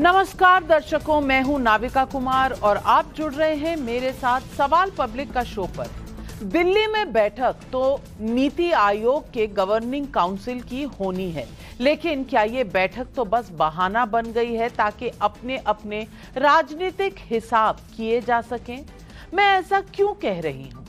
नमस्कार दर्शकों, मैं हूं नाविका कुमार और आप जुड़ रहे हैं मेरे साथ सवाल पब्लिक का शो पर। दिल्ली में बैठक तो नीति आयोग के गवर्निंग काउंसिल की होनी है, लेकिन क्या ये बैठक तो बस बहाना बन गई है ताकि अपने अपने राजनीतिक हिसाब किए जा सकें? मैं ऐसा क्यों कह रही हूं?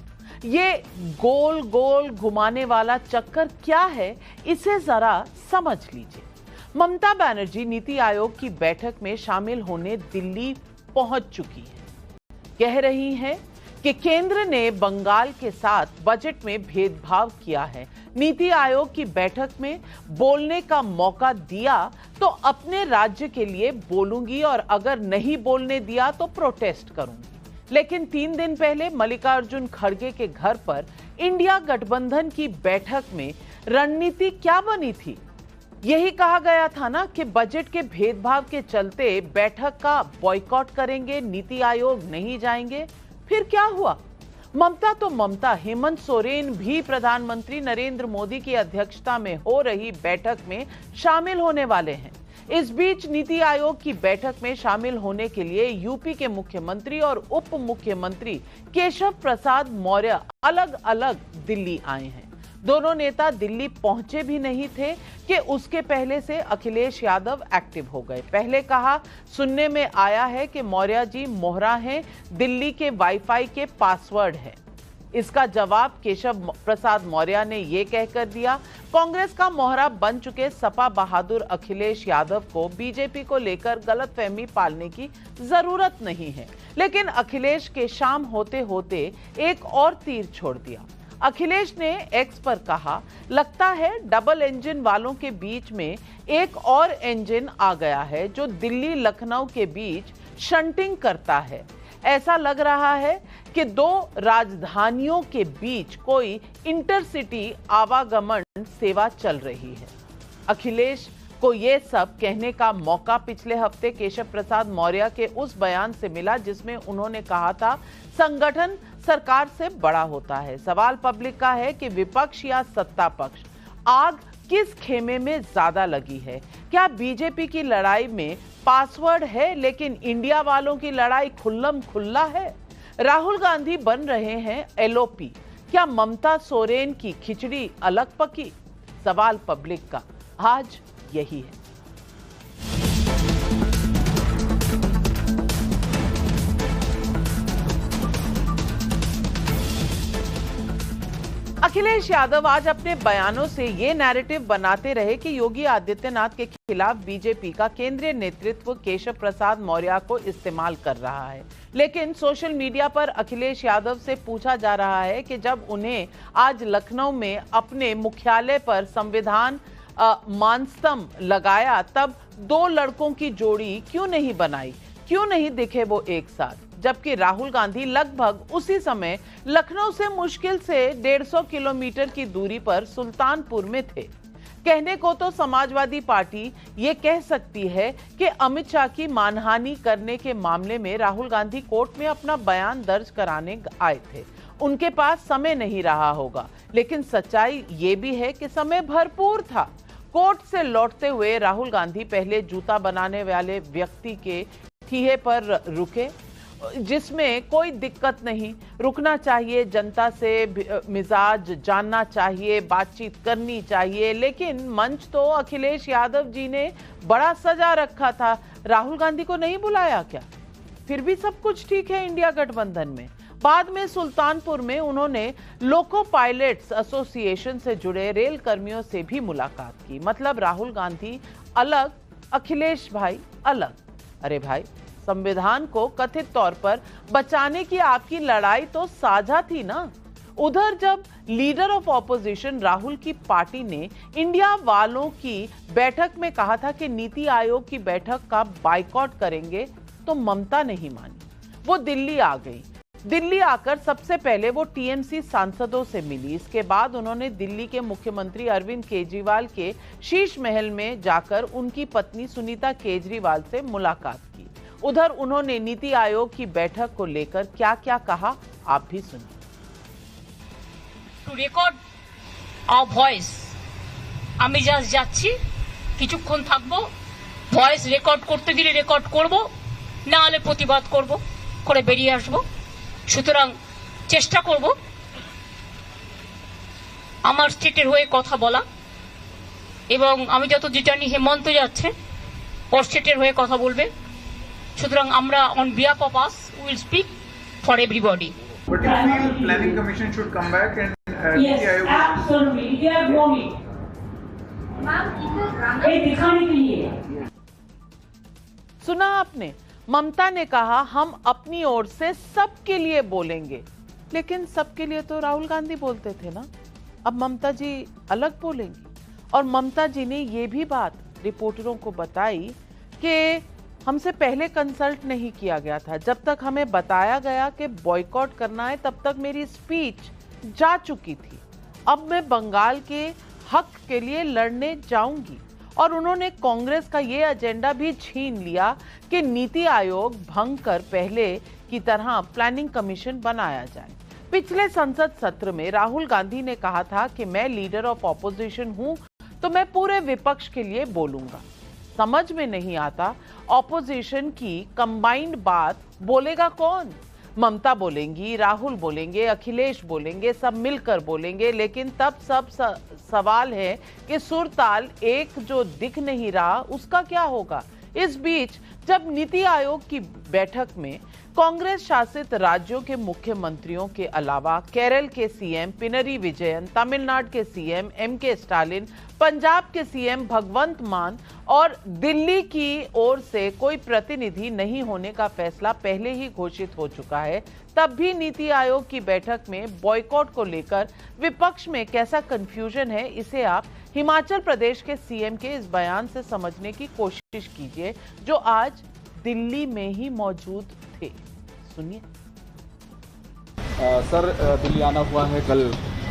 ये गोल गोल घुमाने वाला चक्कर क्या है, इसे जरा समझ लीजिए। ममता बनर्जी नीति आयोग की बैठक में शामिल होने दिल्ली पहुंच चुकी है। कह रही हैं कि केंद्र ने बंगाल के साथ बजट में भेदभाव किया है। नीति आयोग की बैठक में बोलने का मौका दिया तो अपने राज्य के लिए बोलूंगी और अगर नहीं बोलने दिया तो प्रोटेस्ट करूंगी। लेकिन 3 दिन पहले मल्लिकार्जुन खड़गे के घर पर इंडिया गठबंधन की बैठक में रणनीति क्या बनी थी? यही कहा गया था ना कि बजट के भेदभाव के चलते बैठक का बॉयकॉट करेंगे, नीति आयोग नहीं जाएंगे। फिर क्या हुआ? ममता तो ममता, हेमंत सोरेन भी प्रधानमंत्री नरेंद्र मोदी की अध्यक्षता में हो रही बैठक में शामिल होने वाले हैं। इस बीच नीति आयोग की बैठक में शामिल होने के लिए यूपी के मुख्यमंत्री और उप मुख्यमंत्री केशव प्रसाद मौर्य अलग अलग दिल्ली आए हैं। दोनों नेता दिल्ली पहुंचे भी नहीं थे कि उसके पहले से अखिलेश यादव एक्टिव हो गए। पहले कहा, सुनने में आया है कि मौर्य जी मोहरा हैं, दिल्ली के वाईफाई के पासवर्ड है। इसका जवाब केशव प्रसाद मौर्य ने यह कहकर दिया, कांग्रेस का मोहरा बन चुके सपा बहादुर अखिलेश यादव को बीजेपी को लेकर गलतफहमी पालने की जरूरत नहीं है। लेकिन अखिलेश के शाम होते होते एक और तीर छोड़ दिया। अखिलेश ने एक्स पर कहा, लगता है डबल इंजन वालों के बीच में एक और इंजन आ गया है जो दिल्ली लखनऊ के बीच शंटिंग करता है। ऐसा लग रहा है कि 2 राजधानियों के बीच कोई इंटरसिटी आवागमन सेवा चल रही है। अखिलेश को यह सब कहने का मौका पिछले हफ्ते केशव प्रसाद मौर्य के उस बयान से मिला जिसमें उन्होंने कहा था, संगठन सरकार से बड़ा होता है। सवाल पब्लिक का है कि विपक्ष या सत्ता पक्ष, आग किस खेमे में ज्यादा लगी है? क्या बीजेपी की लड़ाई में पासवर्ड है लेकिन इंडिया वालों की लड़ाई खुल्लम खुल्ला है? राहुल गांधी बन रहे हैं एलओपी, क्या ममता सोरेन की खिचड़ी अलग पकी? सवाल पब्लिक का आज यही है। अखिलेश यादव आज अपने बयानों से ये नैरेटिव बनाते रहे कि योगी आदित्यनाथ के खिलाफ बीजेपी का केंद्रीय नेतृत्व केशव प्रसाद मौर्य को इस्तेमाल कर रहा है। लेकिन सोशल मीडिया पर अखिलेश यादव से पूछा जा रहा है कि जब उन्हें आज लखनऊ में अपने मुख्यालय पर संविधान मानस्तंभ लगाया तब 2 लड़कों की जोड़ी क्यों नहीं बनाई, क्यों नहीं दिखे वो एक साथ? जबकि राहुल गांधी लगभग उसी समय लखनऊ से मुश्किल से 150 किलोमीटर की दूरी पर सुल्तानपुर में थे। कहने को तो समाजवादी पार्टी ये कह सकती है कि अमित शाह की मानहानि करने के मामले में राहुल गांधी कोर्ट में अपना बयान दर्ज कराने आए थे, उनके पास समय नहीं रहा होगा। लेकिन सच्चाई ये भी है कि समय भरपूर था। कोर्ट से लौटते हुए राहुल गांधी पहले जूता बनाने वाले व्यक्ति के ठीहे पर रुके, जिसमें कोई दिक्कत नहीं, रुकना चाहिए, जनता से मिजाज जानना चाहिए, बातचीत करनी चाहिए। लेकिन मंच तो अखिलेश यादव जी ने बड़ा सजा रखा था, राहुल गांधी को नहीं बुलाया क्या? फिर भी सब कुछ ठीक है इंडिया गठबंधन में। बाद में सुल्तानपुर में उन्होंने लोको पायलट्स एसोसिएशन से जुड़े रेल कर्मियों से भी मुलाकात की। मतलब राहुल गांधी अलग, अखिलेश भाई अलग। अरे भाई, संविधान को कथित तौर पर बचाने की आपकी लड़ाई तो साझा थी ना। उधर जब लीडर ऑफ ऑपोजिशन राहुल की पार्टी ने इंडिया वालों की बैठक में कहा था कि नीति आयोग की बैठक का बायकॉट करेंगे तो ममता नहीं मानी, वो दिल्ली आ गई। दिल्ली आकर सबसे पहले वो टीएमसी सांसदों से मिली। इसके बाद उन्होंने दिल्ली के मुख्यमंत्री अरविंद केजरीवाल के शीश महल में जाकर उनकी पत्नी सुनीता केजरीवाल से मुलाकात की। उधर उन्होंने नीति आयोग की बैठक को लेकर क्या क्या कहा, आप भी सुनिए। टू रिकॉर्ड आवर वॉइस, আমি জাস্ট যাচ্ছি, কিছুক্ষণ থাকবো, ভয়েস রেকর্ড করতে দিলে রেকর্ড করব, না হলে প্রতিবাদ করব, করে বেরিয়ে আসব। সুতরাং চেষ্টা করব আমার স্টেটের হয়ে কথা বলা, এবং আমি যতদূর জানি হেমন্ত যাচ্ছে, ওর স্টেটের হয়ে কথা বলবে। সুতরাং আমরা on behalf of us will speak for everybody. But do you feel Planning Commission should come back and Yes, NITI Aayog absolutely. They are wrong. ये दिखाने के लिए। सुना आपने, ममता ने कहा हम अपनी ओर से सबके लिए बोलेंगे, लेकिन सबके लिए तो राहुल गांधी बोलते थे ना। अब ममता जी अलग बोलेंगी, और ममता जी ने ये भी बात रिपोर्टरों को बताई कि हमसे पहले कंसल्ट नहीं किया गया था। जब तक हमें बताया गया कि बॉयकॉट करना है, तब तक मेरी स्पीच जा चुकी थी। अब मैं बंगाल के हक के लिए लड़ने जाऊंगी। और उन्होंने कांग्रेस का ये एजेंडा भी छीन लिया कि नीति आयोग भंग कर पहले की तरह प्लानिंग कमीशन बनाया जाए। पिछले संसद सत्र में राहुल गांधी ने कहा था कि मैं लीडर ऑफ ऑपोजिशन हूं, तो मैं पूरे विपक्ष के लिए बोलूंगा। समझ में नहीं आता, ऑपोजिशन की कंबाइंड बात बोलेगा कौन? ममता बोलेंगी, राहुल बोलेंगे, अखिलेश बोलेंगे, सब मिलकर बोलेंगे, लेकिन तब सब सवाल है कि सुर ताल एक जो दिख नहीं रहा उसका क्या होगा। इस बीच जब नीति आयोग की बैठक में कांग्रेस शासित राज्यों के मुख्यमंत्रियों के अलावा केरल के सीएम पिनरी विजयन, तमिलनाडु के सीएम एमके स्टालिन, पंजाब के सीएम भगवंत मान और दिल्ली की ओर से कोई प्रतिनिधि नहीं होने का फैसला पहले ही घोषित हो चुका है, तब भी नीति आयोग की बैठक में बॉयकॉट को लेकर विपक्ष में कैसा कंफ्यूजन है, इसे आप हिमाचल प्रदेश के सीएम के इस बयान से समझने की कोशिश कीजिए, जो आज दिल्ली में ही मौजूद थे। सुनिए। सर, दिल्ली आना हुआ है, कल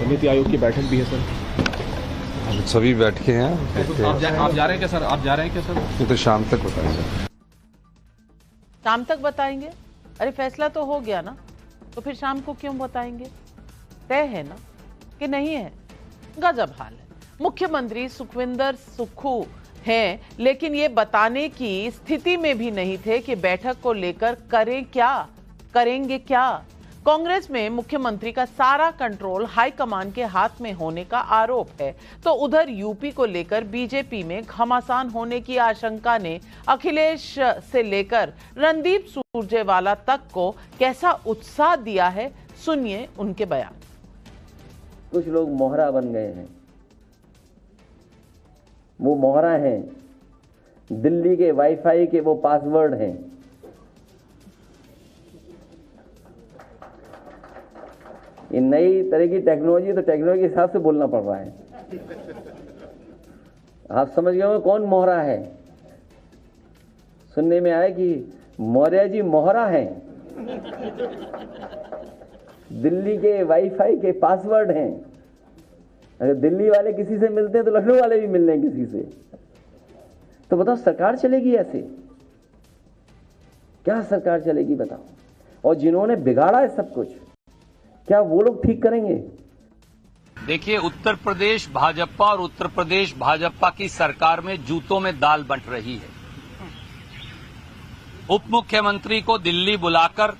नीति आयोग की बैठक भी है सर। सभी बैठके हैं। आप जा रहे हैं क्या सर? आप जा रहे हैं क्या सर? ये तो शाम तक बताएंगे। शाम तक बताएंगे? अरे फैसला तो हो गया ना, तो फिर शाम को क्यों बताएंगे? तय है ना कि नहीं है? गजब हाल है। मुख्यमंत्री सुखविंदर सुक्खू हैं, लेकिन ये बताने की स्थिति में भी नहीं थे कि बैठक को लेकर करें क्या, करेंगे क्या। कांग्रेस में मुख्यमंत्री का सारा कंट्रोल हाईकमान के हाथ में होने का आरोप है, तो उधर यूपी को लेकर बीजेपी में घमासान होने की आशंका ने अखिलेश से लेकर रणदीप सुरजेवाला तक को कैसा उत्साह दिया है, सुनिए उनके बयान। कुछ लोग मोहरा बन गए हैं। वो मोहरा हैं, दिल्ली के वाईफाई के वो पासवर्ड हैं। ये नई तरह की टेक्नोलॉजी, तो टेक्नोलॉजी के हिसाब से बोलना पड़ रहा है। आप समझ गए होंगे कौन मोहरा है। सुनने में आया कि मौर्य जी मोहरा हैं, दिल्ली के वाईफाई के पासवर्ड हैं। अगर दिल्ली वाले किसी से मिलते हैं तो लखनऊ वाले भी मिल रहे हैं किसी से। तो बताओ सरकार चलेगी ऐसे? क्या सरकार चलेगी बताओ? और जिन्होंने बिगाड़ा है सब कुछ, क्या वो लोग ठीक करेंगे? देखिए, उत्तर प्रदेश भाजपा और उत्तर प्रदेश भाजपा की सरकार में जूतों में दाल बंट रही है। उप मुख्यमंत्री को दिल्ली बुलाकर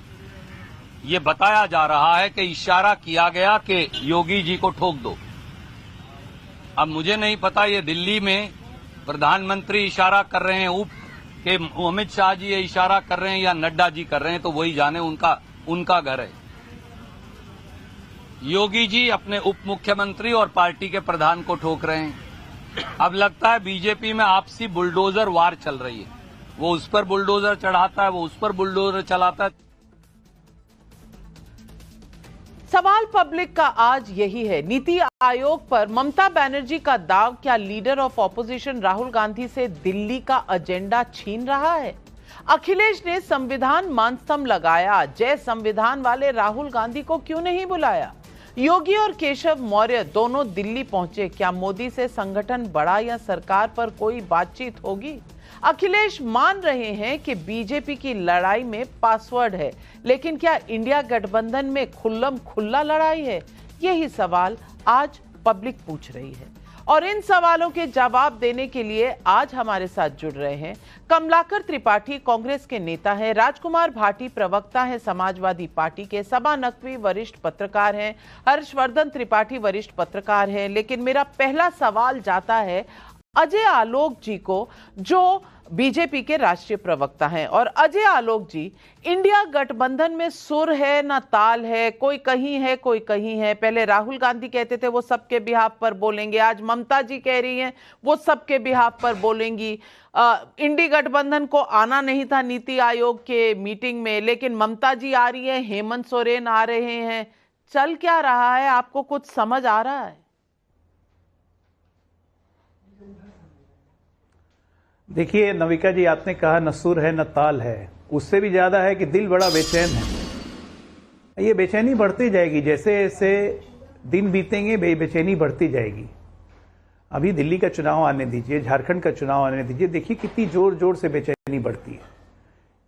ये बताया जा रहा है कि इशारा किया गया कि योगी जी को ठोक दो। अब मुझे नहीं पता ये दिल्ली में प्रधानमंत्री इशारा कर रहे हैं, उप के अमित शाह जी ये इशारा कर रहे हैं या नड्डा जी कर रहे हैं, तो वही जाने, उनका घर है। योगी जी अपने उप मुख्यमंत्री और पार्टी के प्रधान को ठोक रहे हैं। अब लगता है बीजेपी में आपसी बुलडोजर वार चल रही है। वो उस पर बुलडोजर चढ़ाता है, वो उस पर बुलडोजर चलाता है। सवाल पब्लिक का आज यही है, नीति आयोग पर ममता बनर्जी का दाव क्या leader of opposition Rahul Gandhi से दिल्ली का एजेंडा छीन रहा है? अखिलेश ने संविधान मानस्तंभ लगाया, जय संविधान वाले राहुल गांधी को क्यों नहीं बुलाया? योगी और केशव मौर्य दोनों दिल्ली पहुंचे, क्या मोदी से संगठन बढ़ा या सरकार पर कोई बातचीत होगी? अखिलेश मान रहे हैं कि बीजेपी की लड़ाई में पासवर्ड है, लेकिन क्या इंडिया गठबंधन में खुल्लम खुल्ला लड़ाई है? यही सवाल आज पब्लिक पूछ रही है। और इन सवालों के जवाब देने के लिए आज हमारे साथ जुड़ रहे हैं कमलाकर त्रिपाठी, कांग्रेस के नेता हैं, राजकुमार भाटी प्रवक्ता हैं समाजवादी पार्टी के, सबा नकवी वरिष्ठ पत्रकार हैं, हर्षवर्धन त्रिपाठी वरिष्ठ पत्रकार हैं। लेकिन मेरा पहला सवाल जाता है अजय आलोक जी को, जो बीजेपी के राष्ट्रीय प्रवक्ता हैं। और अजय आलोक जी, इंडिया गठबंधन में सुर है ना ताल है, कोई कहीं है कोई कहीं है। पहले राहुल गांधी कहते थे वो सबके बिहाफ पर बोलेंगे, आज ममता जी कह रही हैं वो सबके बिहाफ पर बोलेंगी। इंडी गठबंधन को आना नहीं था नीति आयोग के मीटिंग में, लेकिन ममता जी आ रही है, हेमंत सोरेन आ रहे हैं। चल क्या रहा है, आपको कुछ समझ आ रहा है? देखिए नविका जी, आपने कहा न सुर है न ताल है, उससे भी ज्यादा है कि दिल बड़ा बेचैन है। ये बेचैनी बढ़ती जाएगी, जैसे जैसे दिन बीतेंगे बेचैनी बढ़ती जाएगी। अभी दिल्ली का चुनाव आने दीजिए, झारखंड का चुनाव आने दीजिए, देखिए कितनी जोर जोर से बेचैनी बढ़ती है।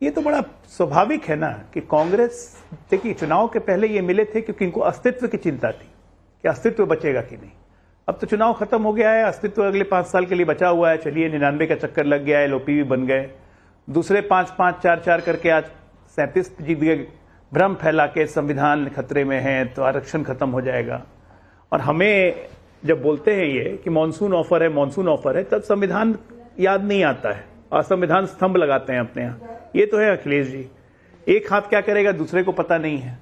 ये तो बड़ा स्वाभाविक है ना कि कांग्रेस, देखिए चुनाव के पहले ये मिले थे क्योंकि इनको अस्तित्व की चिंता थी कि अस्तित्व बचेगा कि नहीं। अब तो चुनाव खत्म हो गया है, अस्तित्व अगले 5 साल के लिए बचा हुआ है। चलिए 99 का चक्कर लग गया है, एलओपी भी बन गए, दूसरे 5-5, 4-4 करके आज 37 जीत गए। भ्रम फैला के संविधान खतरे में है तो आरक्षण खत्म हो जाएगा। और हमें जब बोलते हैं ये कि मानसून ऑफर है, मानसून ऑफर है, तब संविधान याद नहीं आता है और संविधान स्तंभ लगाते हैं अपने यहाँ। ये तो है अखिलेश जी, एक हाथ क्या करेगा दूसरे को पता नहीं है।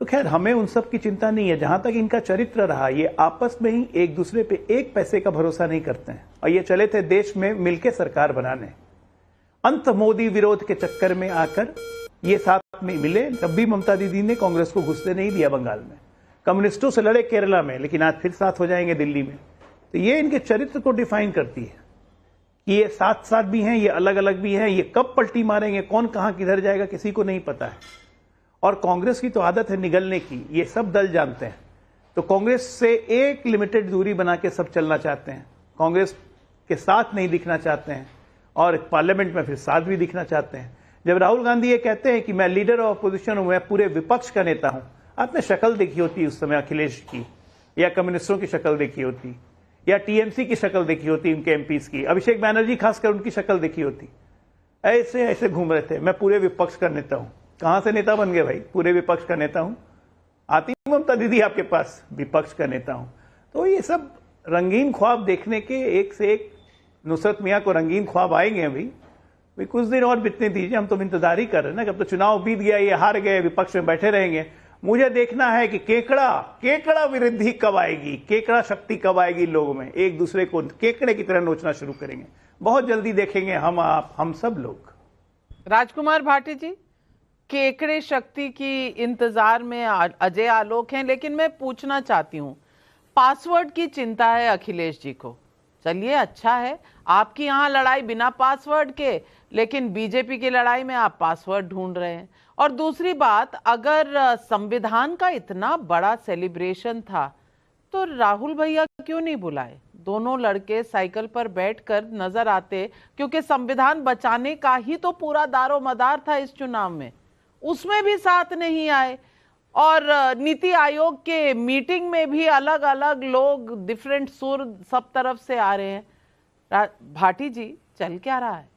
तो खैर हमें उन सब की चिंता नहीं है। जहां तक इनका चरित्र रहा, ये आपस में ही एक दूसरे पे एक पैसे का भरोसा नहीं करते हैं और ये चले थे देश में मिलकर सरकार बनाने। अंत मोदी विरोध के चक्कर में आकर ये साथ में मिले, तब भी ममता दीदी ने कांग्रेस को घुसने नहीं दिया बंगाल में। कम्युनिस्टों से लड़े केरला में, लेकिन आज फिर साथ हो जाएंगे दिल्ली में। तो ये इनके चरित्र को डिफाइन करती है कि ये साथ साथ भी हैं, ये अलग अलग भी हैं। ये कब पलटी मारेंगे, कौन कहां किधर जाएगा, किसी को नहीं पता है। और कांग्रेस की तो आदत है निगलने की, ये सब दल जानते हैं। तो कांग्रेस से एक लिमिटेड दूरी बना के सब चलना चाहते हैं, कांग्रेस के साथ नहीं दिखना चाहते हैं और पार्लियामेंट में फिर साथ भी दिखना चाहते हैं। जब राहुल गांधी ये कहते हैं कि मैं लीडर ऑफ अपोजिशन हूं, मैं पूरे विपक्ष का नेता हूं, आपने शक्ल देखी होती उस समय अखिलेश की, या कम्युनिस्टों की शक्ल देखी होती, या टीएमसी की शक्ल देखी होती, उनके एमपीज की, अभिषेक बैनर्जी खासकर उनकी शक्ल देखी होती। ऐसे ऐसे घूम रहे थे, मैं पूरे विपक्ष का नेता हूं। कहां से नेता बन गए भाई, पूरे विपक्ष का नेता हूं। आती ममता दीदी आपके पास, विपक्ष का नेता हूं। तो ये सब रंगीन ख्वाब देखने के एक से एक, नुसरत मियां को रंगीन ख्वाब आएंगे अभी कुछ दिन और बीतने दीजिए। हम तो इंतजार ही कर रहे हैं ना, कब तो चुनाव बीत गया, ये हार गए, विपक्ष में बैठे रहेंगे। मुझे देखना है कि केकड़ा वृद्धि कब आएगी, केकड़ा शक्ति कब आएगी लोगों में, एक दूसरे को केकड़े की तरह नोचना शुरू करेंगे। बहुत जल्दी देखेंगे हम, आप, हम सब लोग। राजकुमार भाटी जी, केकड़े शक्ति की इंतजार में अजय आलोक हैं, लेकिन मैं पूछना चाहती हूं, पासवर्ड की चिंता है अखिलेश जी को। चलिए अच्छा है, आपकी यहां लड़ाई बिना पासवर्ड के, लेकिन बीजेपी की लड़ाई में आप पासवर्ड ढूंढ रहे हैं। और दूसरी बात, अगर संविधान का इतना बड़ा सेलिब्रेशन था तो राहुल भैया क्यों नहीं बुलाए? दोनों लड़के साइकिल पर बैठकर नजर आते, क्योंकि संविधान बचाने का ही तो पूरा दारो मदार था इस चुनाव में, उसमें भी साथ नहीं आए। और नीति आयोग के मीटिंग में भी अलग अलग लोग, डिफरेंट सुर सब तरफ से आ रहे हैं। भाटी जी, चल क्या रहा है?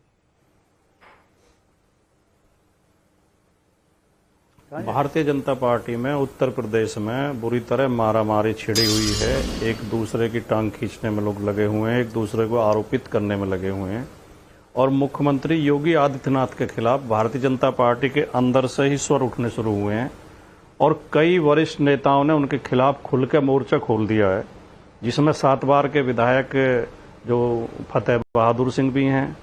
भारतीय जनता पार्टी में उत्तर प्रदेश में बुरी तरह मारामारी छिड़ी हुई है। एक दूसरे की टांग खींचने में लोग लगे हुए हैं, एक दूसरे को आरोपित करने में लगे हुए हैं। और मुख्यमंत्री योगी आदित्यनाथ के खिलाफ भारतीय जनता पार्टी के अंदर से ही स्वर उठने शुरू हुए हैं और कई वरिष्ठ नेताओं ने उनके खिलाफ खुल के मोर्चा खोल दिया है, जिसमें 7 बार के विधायक जो फतेह बहादुर सिंह भी हैं,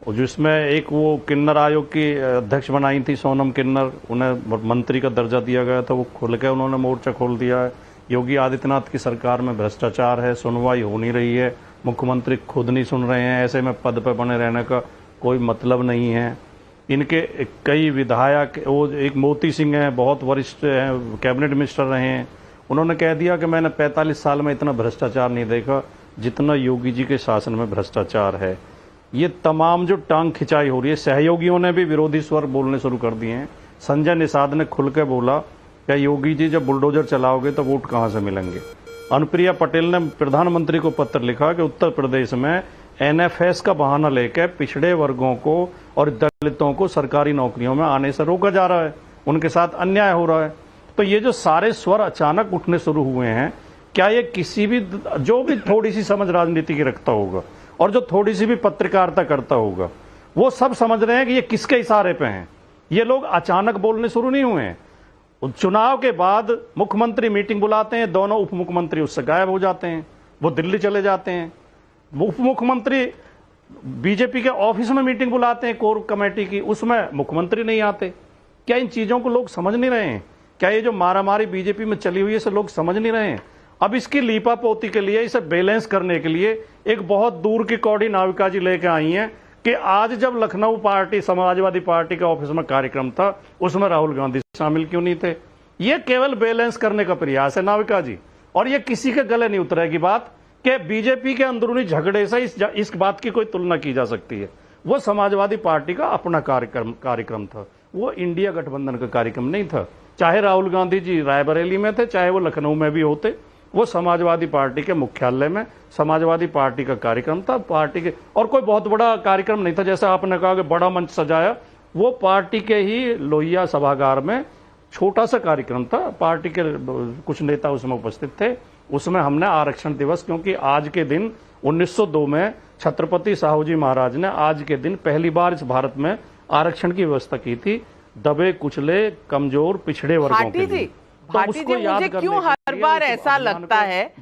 और जिसमें एक वो किन्नर आयोग की अध्यक्ष बनाई थी सोनम किन्नर, उन्हें मंत्री का दर्जा दिया गया था, वो खुल के उन्होंने मोर्चा खोल दिया है। योगी आदित्यनाथ की सरकार में भ्रष्टाचार है, सुनवाई हो नहीं रही है, मुख्यमंत्री खुद नहीं सुन रहे हैं, ऐसे में पद पर बने रहने का कोई मतलब नहीं है। इनके कई विधायक, वो एक मोती सिंह हैं, बहुत वरिष्ठ हैं, कैबिनेट मिनिस्टर रहे हैं, उन्होंने कह दिया कि मैंने 45 साल में इतना भ्रष्टाचार नहीं देखा जितना योगी जी के शासन में भ्रष्टाचार है। ये तमाम जो टांग खिंचाई हो रही है, सहयोगियों ने भी विरोधी स्वर बोलने शुरू कर दिए हैं। संजय निषाद ने खुल के बोला कि योगी जी जब बुलडोजर चलाओगे तो वोट कहाँ से मिलेंगे। अनुप्रिया पटेल ने प्रधानमंत्री को पत्र लिखा कि उत्तर प्रदेश में एनएफएस का बहाना लेकर पिछड़े वर्गों को और दलितों को सरकारी नौकरियों में आने से रोका जा रहा है, उनके साथ अन्याय हो रहा है। तो ये जो सारे स्वर अचानक उठने शुरू हुए हैं, क्या ये किसी भी जो भी थोड़ी सी समझ राजनीति की रखता होगा और जो थोड़ी सी भी पत्रकारिता करता होगा, वो सब समझ रहे हैं कि ये किसके इशारे पे हैं? ये लोग अचानक बोलने शुरू नहीं हुए हैं। चुनाव के बाद मुख्यमंत्री मीटिंग बुलाते हैं, दोनों उप मुख्यमंत्री उससे गायब हो जाते हैं, वो दिल्ली चले जाते हैं। उप मुख्यमंत्री बीजेपी के ऑफिस में मीटिंग बुलाते हैं कोर कमेटी की, उसमें मुख्यमंत्री नहीं आते। क्या इन चीजों को लोग समझ नहीं रहे हैं? क्या ये जो मारामारी बीजेपी में चली हुई है इसे लोग समझ नहीं रहे हैं? अब इसकी लीपा पोती के लिए, इसे बैलेंस करने के लिए एक बहुत दूर की कौड़ी नाविका जी लेके आई हैं कि आज जब लखनऊ पार्टी समाजवादी पार्टी के ऑफिस में कार्यक्रम था, उसमें राहुल गांधी शामिल क्यों नहीं थे? ये केवल बैलेंस करने का प्रयास है नाविका जी, और ये किसी के गले नहीं उतरेगी बात कि बीजेपी के अंदरूनी झगड़े से इस बात की कोई तुलना की जा सकती है। वो समाजवादी पार्टी का अपना कार्यक्रम था, वो इंडिया गठबंधन का कार्यक्रम नहीं था। चाहे राहुल गांधी जी रायबरेली में थे, चाहे वो लखनऊ में भी होते, वो समाजवादी पार्टी के मुख्यालय में समाजवादी पार्टी का कार्यक्रम था, पार्टी के, और कोई बहुत बड़ा कार्यक्रम नहीं था। जैसे आपने कहा कि बड़ा मंच सजाया, वो पार्टी के ही लोहिया सभागार में छोटा सा कार्यक्रम था, पार्टी के कुछ नेता उसमें उपस्थित थे। उसमें हमने आरक्षण दिवस, क्योंकि आज के दिन 1902 में छत्रपति साहू जी महाराज ने आज के दिन पहली बार इस भारत में आरक्षण की व्यवस्था की थी, दबे कुचले कमजोर पिछड़े वर्गों के लिए। भाटी जी, मुझे क्यों हर बार ऐसा लगता है,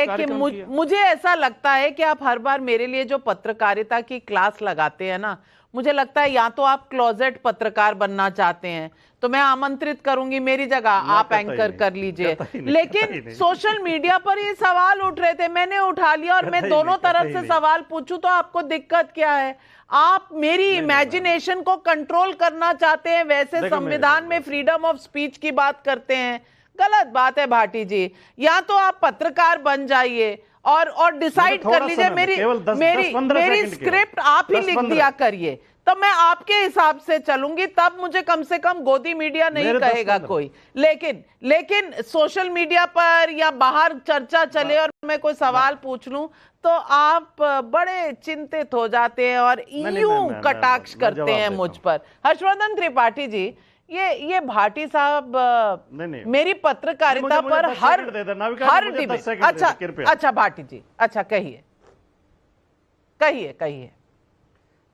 कि मुझे ऐसा लगता है कि आप हर बार मेरे लिए जो पत्रकारिता की क्लास लगाते हैं ना, मुझे लगता है या तो आप क्लोजेट पत्रकार बनना चाहते हैं, तो मैं आमंत्रित करूंगी, मेरी जगह आप एंकर कर लीजिए। लेकिन सोशल मीडिया पर ये सवाल उठ रहे थे, मैंने उठा लिया, और मैं दोनों तरफ से सवाल पूछूं तो आपको दिक्कत क्या है? आप मेरी इमेजिनेशन को कंट्रोल करना चाहते हैं, वैसे संविधान में फ्रीडम ऑफ स्पीच की बात करते हैं। गलत बात है भाटी जी, या तो आप पत्रकार बन जाइए और डिसाइड कर लीजिए। मेरी स्क्रिप्ट आप ही लिख दिया करिए, तब मैं आपके हिसाब से चलूंगी, तब मुझे कम से कम गोदी मीडिया नहीं कहेगा कोई। लेकिन सोशल मीडिया पर या बाहर चर्चा चले और मैं कोई सवाल पूछ लूं तो आप बड़े चिंतित हो जाते हैं और यूं कटाक्ष करते हैं मुझ पर। हर्षवर्धन त्रिपाठी जी, ये भाटी साहब मेरी पत्रकारिता पर हर डिबेट। अच्छा भाटी जी, अच्छा कहिए।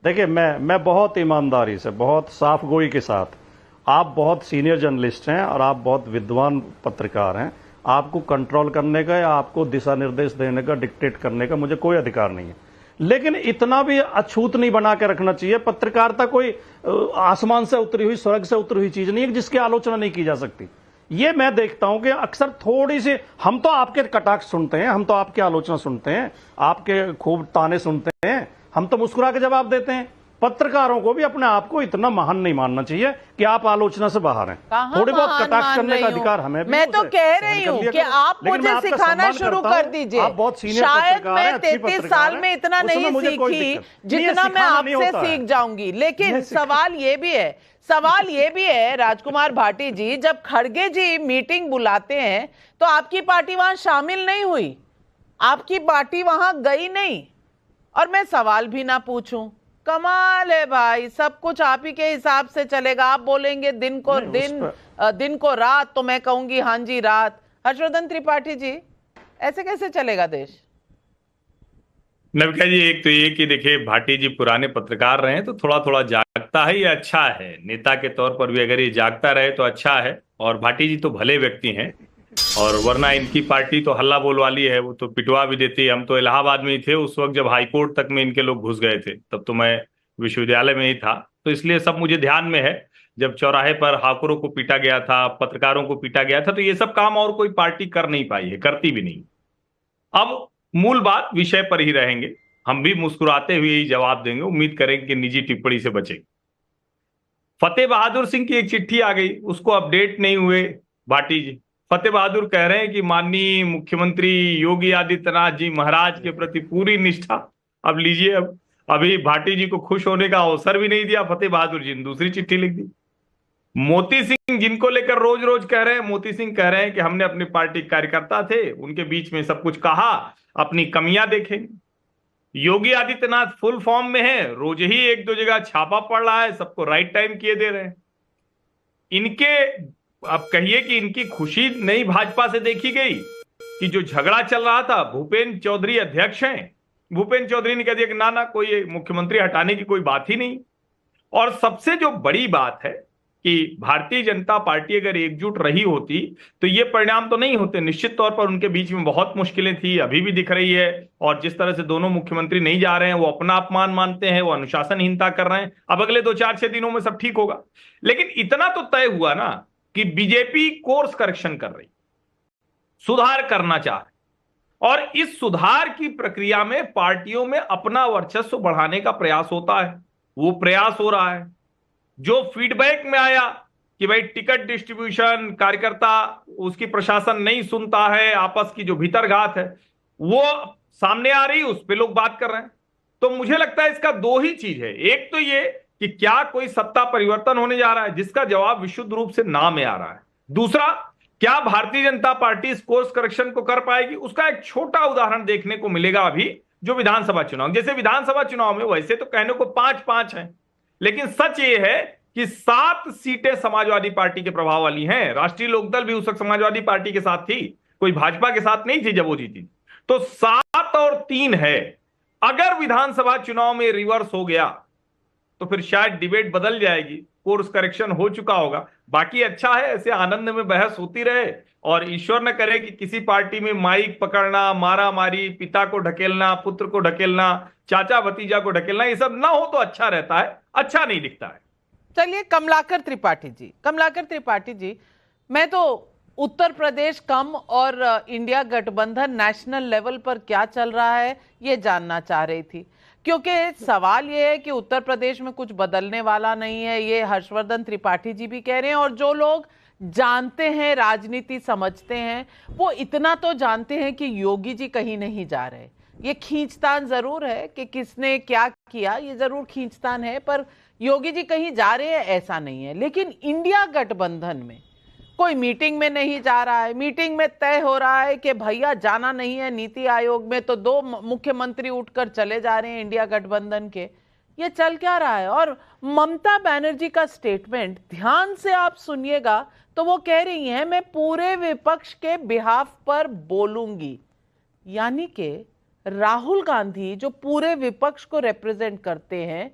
देखिए, मैं बहुत ईमानदारी से, बहुत साफ गोई के साथ, आप बहुत सीनियर जर्नलिस्ट हैं और आप बहुत विद्वान पत्रकार हैं, आपको कंट्रोल करने का या आपको दिशा निर्देश देने का, डिक्टेट करने का मुझे कोई अधिकार नहीं है। लेकिन इतना भी अछूत नहीं बना के रखना चाहिए। पत्रकारिता कोई आसमान से उतरी हुई, स्वर्ग से उतरी हुई चीज नहीं है जिसकी आलोचना नहीं की जा सकती। ये मैं देखता हूं कि अक्सर थोड़ी सी, हम तो आपके कटाक्ष सुनते हैं, हम तो आपकी आलोचना सुनते हैं, आपके खूब ताने सुनते हैं, हम तो मुस्कुरा के जवाब देते हैं। पत्रकारों को भी अपने आप को इतना महान नहीं मानना चाहिए कि आप आलोचना से बाहर हैं। थोड़ी बहुत कटाक्ष करने का अधिकार हमें भी। मैं तो कह रही हूँ कि आप मुझे सिखाना शुरू कर दीजिए। आप बहुत सीनियर शायद मैं 33 साल में इतना नहीं सीखी जितना मैं आपसे सीख जाऊंगी। लेकिन सवाल ये भी है राजकुमार भाटी जी, जब खड़गे जी मीटिंग बुलाते हैं तो आपकी पार्टी वहां शामिल नहीं हुई, आपकी पार्टी वहां गई नहीं, और मैं सवाल भी ना पूछूं। कमाल है भाई, सब कुछ आप ही के हिसाब से चलेगा। आप बोलेंगे दिन को रात, तो मैं कहूंगी हाँ जी रात। हर्षवर्धन त्रिपाठी जी, ऐसे कैसे चलेगा देश? नविका जी, एक तो ये कि देखिए, भाटी जी पुराने पत्रकार रहे हैं तो थोड़ा थोड़ा जागता है, ये अच्छा है। नेता के तौर पर भी अगर ये जागता रहे तो अच्छा है। और भाटी जी तो भले व्यक्ति हैं, और वरना इनकी पार्टी तो हल्ला बोल वाली है, वो तो पिटवा भी देती है। हम तो इलाहाबाद में ही थे उस वक्त जब हाईकोर्ट तक में इनके लोग घुस गए थे, तब तो मैं विश्वविद्यालय में ही था, तो इसलिए सब मुझे ध्यान में है। जब चौराहे पर हाकुरों को पीटा गया था, पत्रकारों को पीटा गया था, तो ये सब काम और कोई पार्टी कर नहीं पाई है, करती भी नहीं। अब मूल बात विषय पर ही रहेंगे, हम भी मुस्कुराते हुए ही जवाब देंगे, उम्मीद करेंगे कि निजी टिप्पणी से बचेंगे। फतेह बहादुर सिंह की एक चिट्ठी आ गई, उसको अपडेट नहीं हुए भाटी जी। फतेह बहादुर कह रहे हैं कि माननीय मुख्यमंत्री योगी आदित्यनाथ जी महाराज के प्रति पूरी निष्ठा। अब लीजिए, अब अभी भाटी जी को खुश होने का अवसर भी नहीं दिया फतेह बहादुर जी ने दूसरी चिट्ठी लिख दी। मोती सिंह जिनको लेकर रोज रोज कह रहे हैं, मोती सिंह कह रहे हैं कि हमने अपनी पार्टी कार्यकर्ता थे, उनके बीच में सब कुछ कहा, अपनी कमियां देखेंगे। योगी आदित्यनाथ फुल फॉर्म में है, रोज ही एक दो जगह छापा पड़ रहा है, सबको राइट टाइम किए दे रहे हैं। इनके अब कहिए कि इनकी खुशी नहीं भाजपा से देखी गई कि जो झगड़ा चल रहा था, भूपेंद्र चौधरी अध्यक्ष हैं, भूपेंद्र चौधरी ने कह दिया कि ना कोई मुख्यमंत्री हटाने की कोई बात ही नहीं। और सबसे जो बड़ी बात है कि भारतीय जनता पार्टी अगर एकजुट रही होती तो ये परिणाम तो नहीं होते। निश्चित तौर पर उनके बीच में बहुत मुश्किलें थी, अभी भी दिख रही है, और जिस तरह से दोनों मुख्यमंत्री नहीं जा रहे हैं, वो अपना अपमान मानते हैं, वो अनुशासनहीनता कर रहे हैं। अब अगले 2-4-6 दिनों में सब ठीक होगा, लेकिन इतना तो तय हुआ ना कि बीजेपी कोर्स करेक्शन कर रही, सुधार करना चाह रही, और इस सुधार की प्रक्रिया में पार्टियों में अपना वर्चस्व बढ़ाने का प्रयास होता है, वो प्रयास हो रहा है। जो फीडबैक में आया कि भाई टिकट डिस्ट्रीब्यूशन, कार्यकर्ता उसकी प्रशासन नहीं सुनता है, आपस की जो भीतरघात है वो सामने आ रही, उस पे लोग बात कर रहे हैं। तो मुझे लगता है इसका दो ही चीज है, एक तो ये कि क्या कोई सत्ता परिवर्तन होने जा रहा है, जिसका जवाब विशुद्ध रूप से ना में आ रहा है। दूसरा, क्या भारतीय जनता पार्टी इस कोर्स करेक्शन को कर पाएगी, उसका एक छोटा उदाहरण देखने को मिलेगा अभी जो विधानसभा चुनाव। जैसे विधानसभा चुनाव में वैसे तो कहने को 5-5 हैं, लेकिन सच ये है कि 7 सीटें समाजवादी पार्टी के प्रभाव वाली हैं। राष्ट्रीय लोकदल भी उस वक्त समाजवादी पार्टी के साथ थी, कोई भाजपा के साथ नहीं थी जब वो जीती। तो 7 और 3 है। अगर विधानसभा चुनाव में रिवर्स हो गया तो फिर शायद डिबेट बदल जाएगी, कोर्स करेक्शन हो चुका होगा। बाकी अच्छा है, ऐसे आनंद में बहस होती रहे, और ईश्वर न करे कि किसी पार्टी में माइक पकड़ना, मारा मारी, पिता को ढकेलना, पुत्र को ढकेलना, चाचा भतीजा को ढकेलना, ये सब ना हो तो अच्छा रहता है, अच्छा नहीं दिखता है। चलिए कमलाकर त्रिपाठी जी, मैं तो उत्तर प्रदेश कम और इंडिया गठबंधन नेशनल लेवल पर क्या चल रहा है ये जानना चाह रही थी, क्योंकि सवाल ये है कि उत्तर प्रदेश में कुछ बदलने वाला नहीं है, ये हर्षवर्धन त्रिपाठी जी भी कह रहे हैं, और जो लोग जानते हैं, राजनीति समझते हैं, वो इतना तो जानते हैं कि योगी जी कहीं नहीं जा रहे। ये खींचतान जरूर है कि किसने क्या किया, ये जरूर खींचतान है, पर योगी जी कहीं जा रहे हैं ऐसा नहीं है। लेकिन इंडिया गठबंधन में कोई मीटिंग में नहीं जा रहा है, मीटिंग में तय हो रहा है कि भैया जाना नहीं है नीति आयोग में, तो 2 मुख्यमंत्री उठकर चले जा रहे हैं इंडिया गठबंधन के। ये चल क्या रहा है? और ममता बनर्जी का स्टेटमेंट ध्यान से आप सुनिएगा तो वो कह रही हैं मैं पूरे विपक्ष के बिहाफ पर बोलूंगी, यानी कि राहुल गांधी जो पूरे विपक्ष को रिप्रेजेंट करते हैं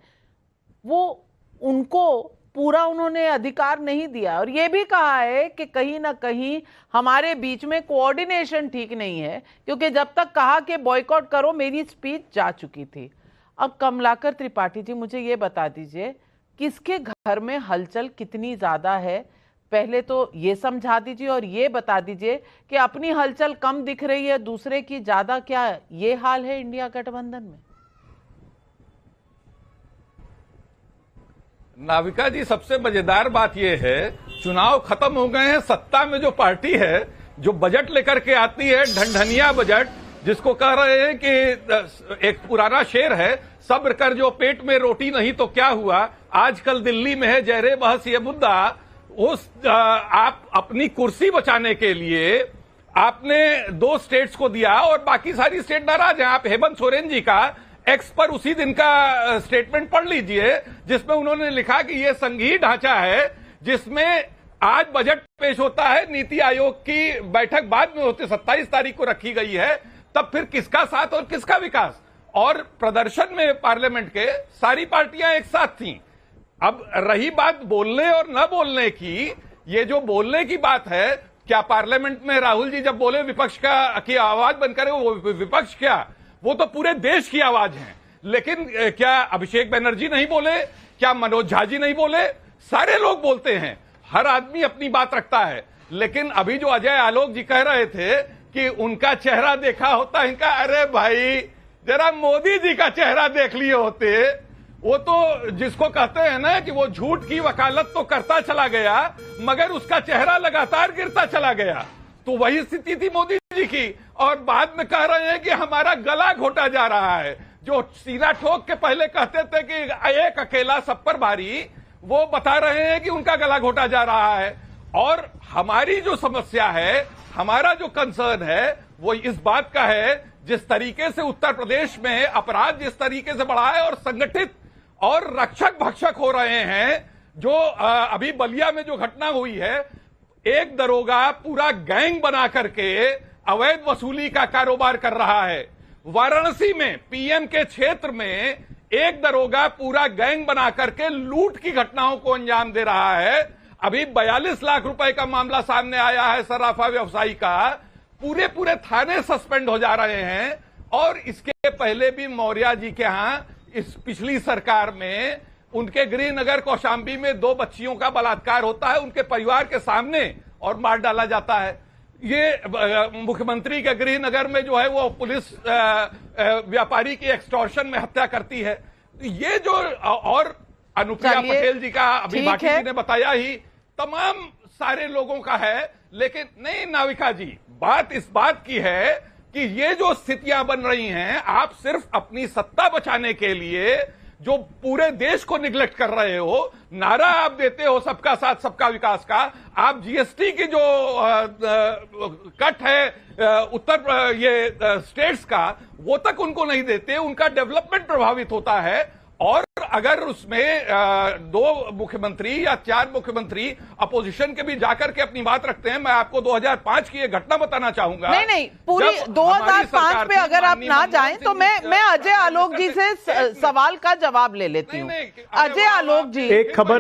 वो उनको पूरा उन्होंने अधिकार नहीं दिया, और ये भी कहा है कि कहीं ना कहीं हमारे बीच में कोऑर्डिनेशन ठीक नहीं है, क्योंकि जब तक कहा कि बॉयकॉट करो मेरी स्पीच जा चुकी थी। अब कमलाकर त्रिपाठी जी मुझे ये बता दीजिए किसके घर में हलचल कितनी ज्यादा है, पहले तो ये समझा दीजिए, और ये बता दीजिए कि अपनी हलचल कम दिख रही है, दूसरे की ज्यादा, क्या ये हाल है इंडिया गठबंधन में? नाविका जी, सबसे मजेदार बात यह है, चुनाव खत्म हो गए हैं, सत्ता में जो पार्टी है जो बजट लेकर के आती है, ढनढनिया बजट, जिसको कह रहे हैं कि एक पुराना शेर है, सब्र कर जो पेट में रोटी नहीं तो क्या हुआ। आजकल दिल्ली में है जहरे बहस ये मुद्दा, आप अपनी कुर्सी बचाने के लिए आपने 2 स्टेट्स को दिया और बाकी सारी स्टेट नाराज हैं। आप हेमंत सोरेन जी का एक्स पर उसी दिन का स्टेटमेंट पढ़ लीजिए, जिसमें उन्होंने लिखा कि यह संघीय ढांचा है जिसमें आज बजट पेश होता है, नीति आयोग की बैठक बाद में होती 27 तारीख को रखी गई है, तब फिर किसका साथ और किसका विकास। और प्रदर्शन में पार्लियामेंट के सारी पार्टियां एक साथ थीं। अब रही बात बोलने और न बोलने की, ये जो बोलने की बात है, क्या पार्लियामेंट में राहुल जी जब बोले विपक्ष की आवाज बनकर, वो विपक्ष क्या, वो तो पूरे देश की आवाज है। लेकिन क्या अभिषेक बनर्जी नहीं बोले, क्या मनोज झा जी नहीं बोले? सारे लोग बोलते हैं, हर आदमी अपनी बात रखता है। लेकिन अभी जो अजय आलोक जी कह रहे थे कि उनका चेहरा देखा होता इनका, अरे भाई जरा मोदी जी का चेहरा देख लिए होते। वो तो जिसको कहते हैं ना कि वो झूठ की वकालत तो करता चला गया मगर उसका चेहरा लगातार गिरता चला गया, तो वही स्थिति थी मोदी जी की। और बाद में कह रहे हैं कि हमारा गला घोटा जा रहा है। जो सीना ठोक के पहले कहते थे कि एक अकेला सब पर भारी, वो बता रहे हैं कि उनका गला घोटा जा रहा है। और हमारी जो समस्या है, हमारा जो कंसर्न है, वो इस बात का है जिस तरीके से उत्तर प्रदेश में अपराध जिस तरीके से बढ़ा है और संगठित और रक्षक भक्षक हो रहे हैं। जो अभी बलिया में जो घटना हुई है, एक दरोगा पूरा गैंग बना करके अवैध वसूली का कारोबार कर रहा है। वाराणसी में पीएम के क्षेत्र में एक दरोगा पूरा गैंग बना करके लूट की घटनाओं को अंजाम दे रहा है। अभी 42 लाख रुपए का मामला सामने आया है सराफा व्यवसायी का। पूरे थाने सस्पेंड हो जा रहे हैं। और इसके पहले भी मौर्य जी के यहां इस पिछली सरकार में उनके गृहनगर कौशाम्बी में 2 बच्चियों का बलात्कार होता है उनके परिवार के सामने और मार डाला जाता है। ये मुख्यमंत्री के गृहनगर में जो है वो पुलिस व्यापारी की एक्सटॉर्शन में हत्या करती है। ये जो और अनुप्रिया पटेल जी का अभी भाटी जी ने बताया ही तमाम सारे लोगों का है। लेकिन नहीं नाविका जी, बात इस बात की है कि ये जो स्थितियां बन रही हैं, आप सिर्फ अपनी सत्ता बचाने के लिए जो पूरे देश को निगलेक्ट कर रहे हो, नारा आप देते हो सबका साथ सबका विकास का, आप जीएसटी की जो कट है उत्तर ये स्टेट्स का, वो तक उनको नहीं देते, उनका डेवलपमेंट प्रभावित होता है। और अगर उसमें 2 मुख्यमंत्री या 4 मुख्यमंत्री अपोजिशन के भी जाकर के अपनी बात रखते हैं। मैं आपको 2005 की एक घटना बताना चाहूंगा। नहीं पूरी 2005 पे अगर आप ना जाएं तो मैं अजय आलोक जी से सवाल का जवाब ले लेती हूँ। अजय आलोक जी, एक खबर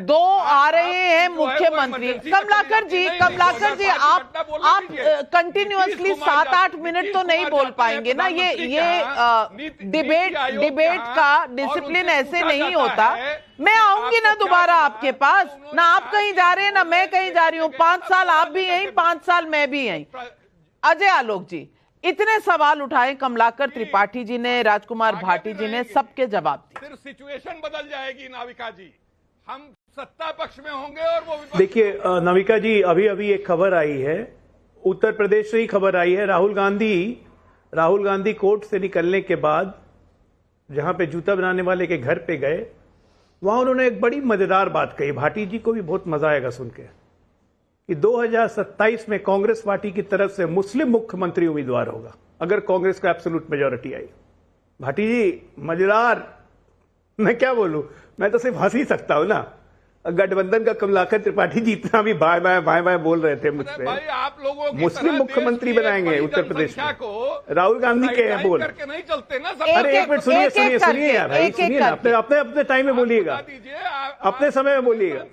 दो आ रहे हैं मुख्यमंत्री। कमलाकर जी आप कंटिन्यूअसली 7-8 मिनट तो नहीं बोल पाएंगे ना। ये डिबेट का डिसिप्लिन ऐसे नहीं होता। मैं आऊंगी ना दोबारा आपके पास, ना आप कहीं जा रहे हैं ना मैं कहीं जा रही हूं। 5 साल आप भी यहीं, 5 साल मैं भी यहीं। अजय आलोक जी, इतने सवाल उठाए कमलाकर त्रिपाठी जी ने, राजकुमार भाटी जी ने, सबके जवाब दिए। फिर सिचुएशन बदल जाएगी नाविका जी। हम सत्ता पक्ष में होंगे और वो देखिए नाविका जी, अभी एक खबर आई है, उत्तर प्रदेश से ही खबर आई है। राहुल गांधी कोर्ट से निकलने के बाद जहां पे जूता बनाने वाले के घर पे गए, वहां उन्होंने एक बड़ी मजेदार बात कही। भाटी जी को भी बहुत मजा आएगा सुन के, कि 2027 में कांग्रेस पार्टी की तरफ से मुस्लिम मुख्यमंत्री उम्मीदवार होगा अगर कांग्रेस को एब्सोल्यूट मेजॉरिटी आई। भाटी जी मजेदार, मैं क्या बोलूं, मैं तो सिर्फ हंस ही सकता हूं ना। गठबंधन का कमलाकर त्रिपाठी जी इतना भी बाय बाय बोल रहे थे मुझ पे। आप लोगों मुस्लिम मुख्यमंत्री बनाएंगे उत्तर प्रदेश में, राहुल गांधी के हैं बोल। नहीं चलते ना। अरे एक मिनट सुनिए यार भाई, सुनिए ना। अपने टाइम में बोलिएगा, अपने समय में बोलिएगा,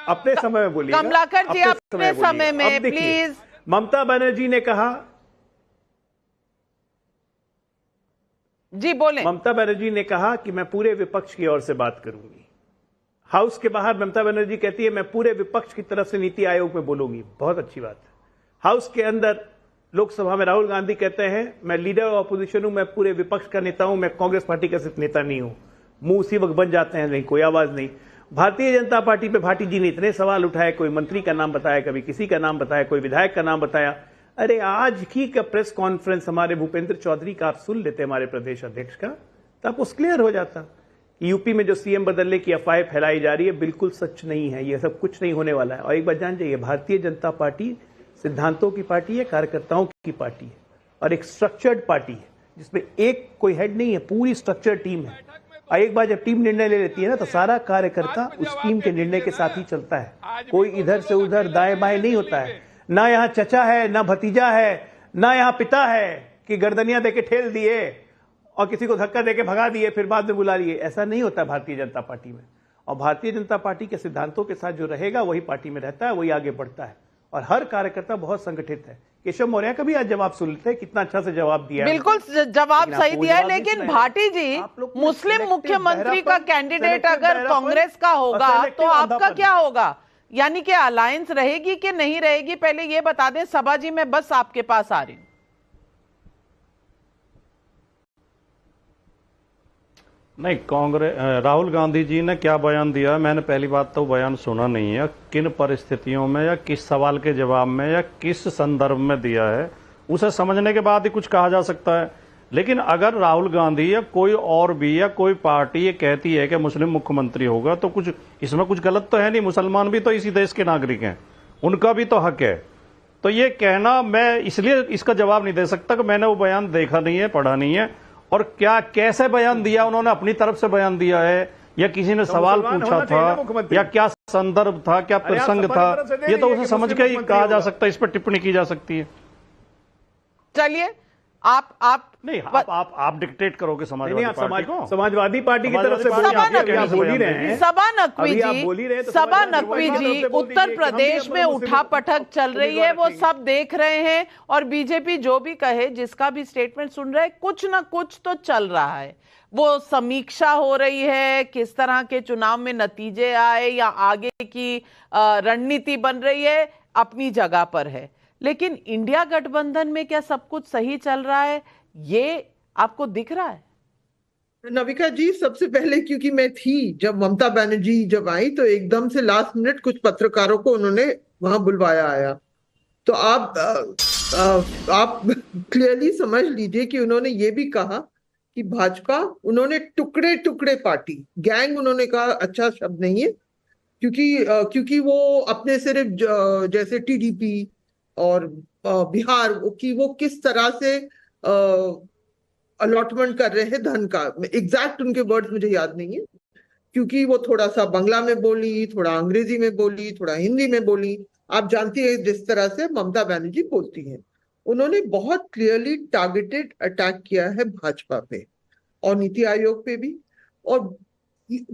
अपने समय में बोलिएगा। कमलाकर जी अपने समय में प्लीज। ममता बनर्जी ने कहा, जी बोले। ममता बनर्जी ने कहा कि मैं पूरे विपक्ष की ओर से बात करूंगी। हाउस के बाहर ममता बनर्जी कहती है मैं पूरे विपक्ष की तरफ से नीति आयोग में बोलूंगी। बहुत अच्छी बात है। हाउस के अंदर लोकसभा में राहुल गांधी कहते हैं मैं लीडर ऑफ ऑपोजिशन हूं, मैं पूरे विपक्ष का नेता हूं, मैं कांग्रेस पार्टी का सिर्फ नेता नहीं हूं। मुंह उसी वक्त बन जाते हैं, नहीं कोई आवाज नहीं। भारतीय जनता पार्टी पे भाटी जी ने इतने सवाल उठाए, कोई मंत्री का नाम बताया, कभी किसी का नाम बताया, कोई विधायक का नाम बताया। अरे आज की का प्रेस कॉन्फ्रेंस हमारे भूपेंद्र चौधरी का आप सुन लेते हमारे प्रदेश अध्यक्ष का, तो आपको क्लियर हो जाता। यूपी में जो सीएम बदलने की अफवाहें फैलाई जा रही है बिल्कुल सच नहीं है, ये सब कुछ नहीं होने वाला है। और एक बात जान जाइए, भारतीय जनता पार्टी सिद्धांतों की पार्टी है, कार्यकर्ताओं की पार्टी है और एक स्ट्रक्चर्ड पार्टी है जिसमें एक कोई हेड नहीं है, पूरी स्ट्रक्चर्ड टीम है। और एक बार जब टीम निर्णय ले लेती है ना तो सारा कार्यकर्ता उस टीम के निर्णय के साथ ही चलता है। कोई इधर से उधर दाएं बाएं नहीं होता है। ना यहाँ चचा है, ना भतीजा है, ना यहाँ पिता है कि गर्दनियां देके ठेल दिए और किसी को धक्का देके भगा दिए फिर बाद में बुला लिए। ऐसा नहीं होता है भारतीय जनता पार्टी में। और भारतीय जनता पार्टी के सिद्धांतों के साथ जो रहेगा वही पार्टी में रहता है, वही आगे बढ़ता है। और हर कार्यकर्ता बहुत संगठित है। केशव मौर्य का भी आज जवाब सुन लेते हैं, कितना अच्छा से जवाब दिया है। बिल्कुल जवाब सही दिया है। लेकिन भाटी जी, मुस्लिम मुख्यमंत्री का कैंडिडेट अगर कांग्रेस का होगा तो आपका क्या होगा? यानी कि अलायंस रहेगी कि नहीं रहेगी, पहले ये बता दें। सभा जी मैं बस आपके पास आ रही हूं। नहीं, कांग्रेस राहुल गांधी जी ने क्या बयान दिया, मैंने पहली बात तो बयान सुना नहीं है। किन परिस्थितियों में या किस सवाल के जवाब में या किस संदर्भ में दिया है, उसे समझने के बाद ही कुछ कहा जा सकता है। लेकिन अगर राहुल गांधी या कोई और भी या कोई पार्टी ये कहती है कि मुस्लिम मुख्यमंत्री होगा, तो कुछ इसमें कुछ गलत तो है नहीं। मुसलमान भी तो इसी देश के नागरिक हैं, उनका भी तो हक है। तो ये कहना, मैं इसलिए इसका जवाब नहीं दे सकता कि मैंने वो बयान देखा नहीं है, पढ़ा नहीं है, और क्या कैसे बयान दिया उन्होंने, अपनी तरफ से बयान दिया है या किसी ने सवाल पूछा था या क्या संदर्भ था, क्या प्रसंग था, ये तो उसे समझ के ही कहा जा सकता है, इस पर टिप्पणी की जा सकती है। चलिए आप नहीं, आप डिक्टेट करोगे समाजवादी पार्टी की तरफ से सबा नकवी जी उत्तर प्रदेश में उठापटक चल रही है, वो सब देख रहे हैं, और बीजेपी जो भी कहे, जिसका भी स्टेटमेंट सुन रहे, कुछ ना कुछ तो चल रहा है। वो समीक्षा हो रही है, किस तरह के चुनाव में नतीजे आए या आगे की रणनीति बन रही है, अपनी जगह पर है। लेकिन इंडिया गठबंधन में क्या सब कुछ सही चल रहा है, ये आपको दिख रहा है? नविका जी, सबसे पहले क्योंकि मैं थी जब ममता बनर्जी जब आई, तो एकदम से लास्ट मिनट कुछ पत्रकारों को उन्होंने वहां बुलवाया आया। तो आप क्लियरली समझ लीजिए कि उन्होंने ये भी कहा कि भाजपा, उन्होंने टुकड़े टुकड़े पार्टी, गैंग उन्होंने कहा अच्छा शब्द नहीं है, क्योंकि वो अपने सिर्फ जैसे टीडीपी और बिहार की वो किस तरह से अलॉटमेंट कर रहे हैं धन का, एग्जैक्ट उनके वर्ड्स मुझे याद नहीं है, क्योंकि वो थोड़ा सा बंगला में बोली, थोड़ा अंग्रेजी में बोली, थोड़ा हिंदी में बोली। आप जानती है जिस तरह से ममता बनर्जी बोलती हैं। उन्होंने बहुत क्लियरली टारगेटेड अटैक किया है भाजपा पे और नीति आयोग पे भी, और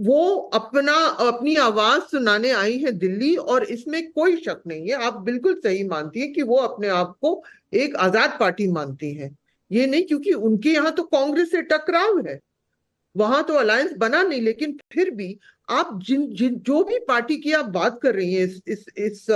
वो अपनी आवाज सुनाने आई है दिल्ली, और इसमें कोई शक नहीं है, आप बिल्कुल सही मानती है कि वो अपने आप को एक आजाद पार्टी मानती है। ये नहीं क्योंकि उनके यहाँ तो कांग्रेस से टकराव है, वहां तो अलायंस बना नहीं, लेकिन फिर भी आप जो भी पार्टी की आप बात कर रही हैं इस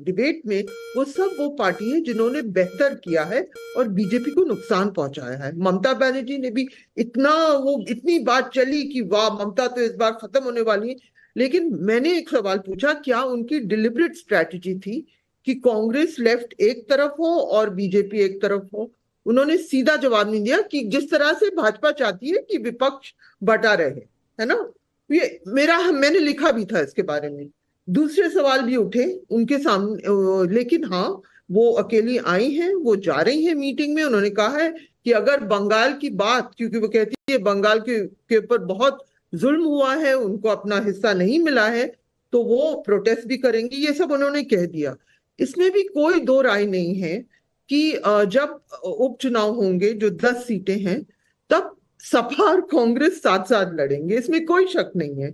डिबेट में, वो सब वो पार्टी है जिन्होंने बेहतर किया है और बीजेपी को नुकसान पहुंचाया है। ममता बनर्जी ने भी इतनी बात चली कि वाह ममता तो इस बार खत्म होने वाली है, लेकिन मैंने एक सवाल पूछा, क्या उनकी डिलिबरेट स्ट्रैटेजी थी कि कांग्रेस लेफ्ट एक तरफ हो और बीजेपी एक तरफ हो? उन्होंने सीधा जवाब नहीं दिया कि जिस तरह से भाजपा चाहती है कि विपक्ष बटा रहे, है ना। ये मैंने लिखा भी था इसके बारे में, दूसरे सवाल भी उठे उनके सामने, लेकिन हाँ वो अकेली आई हैं, वो जा रही हैं मीटिंग में। उन्होंने कहा है कि अगर बंगाल की बात, क्योंकि वो कहती है बंगाल के ऊपर बहुत जुल्म हुआ है, उनको अपना हिस्सा नहीं मिला है, तो वो प्रोटेस्ट भी करेंगी, ये सब उन्होंने कह दिया। इसमें भी कोई दो राय नहीं है कि जब उपचुनाव होंगे जो 10 सीटें हैं, तब सपा और कांग्रेस साथ साथ लड़ेंगे, इसमें कोई शक नहीं है।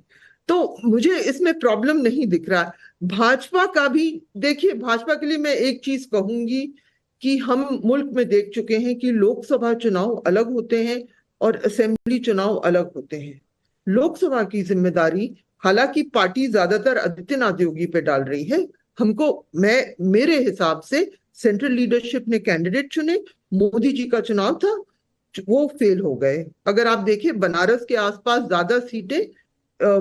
तो मुझे इसमें प्रॉब्लम नहीं दिख रहा। भाजपा का भी देखिए, भाजपा के लिए मैं एक चीज कहूंगी कि हम मुल्क में देख चुके हैं कि लोकसभा चुनाव अलग होते हैं और असेंबली चुनाव अलग होते हैं। लोकसभा की जिम्मेदारी हालांकि पार्टी ज्यादातर आदित्यनाथ योगी पे डाल रही है, मेरे हिसाब से सेंट्रल लीडरशिप ने कैंडिडेट चुने, मोदी जी का चुनाव था, वो फेल हो गए। अगर आप देखें बनारस के आसपास ज्यादा सीटें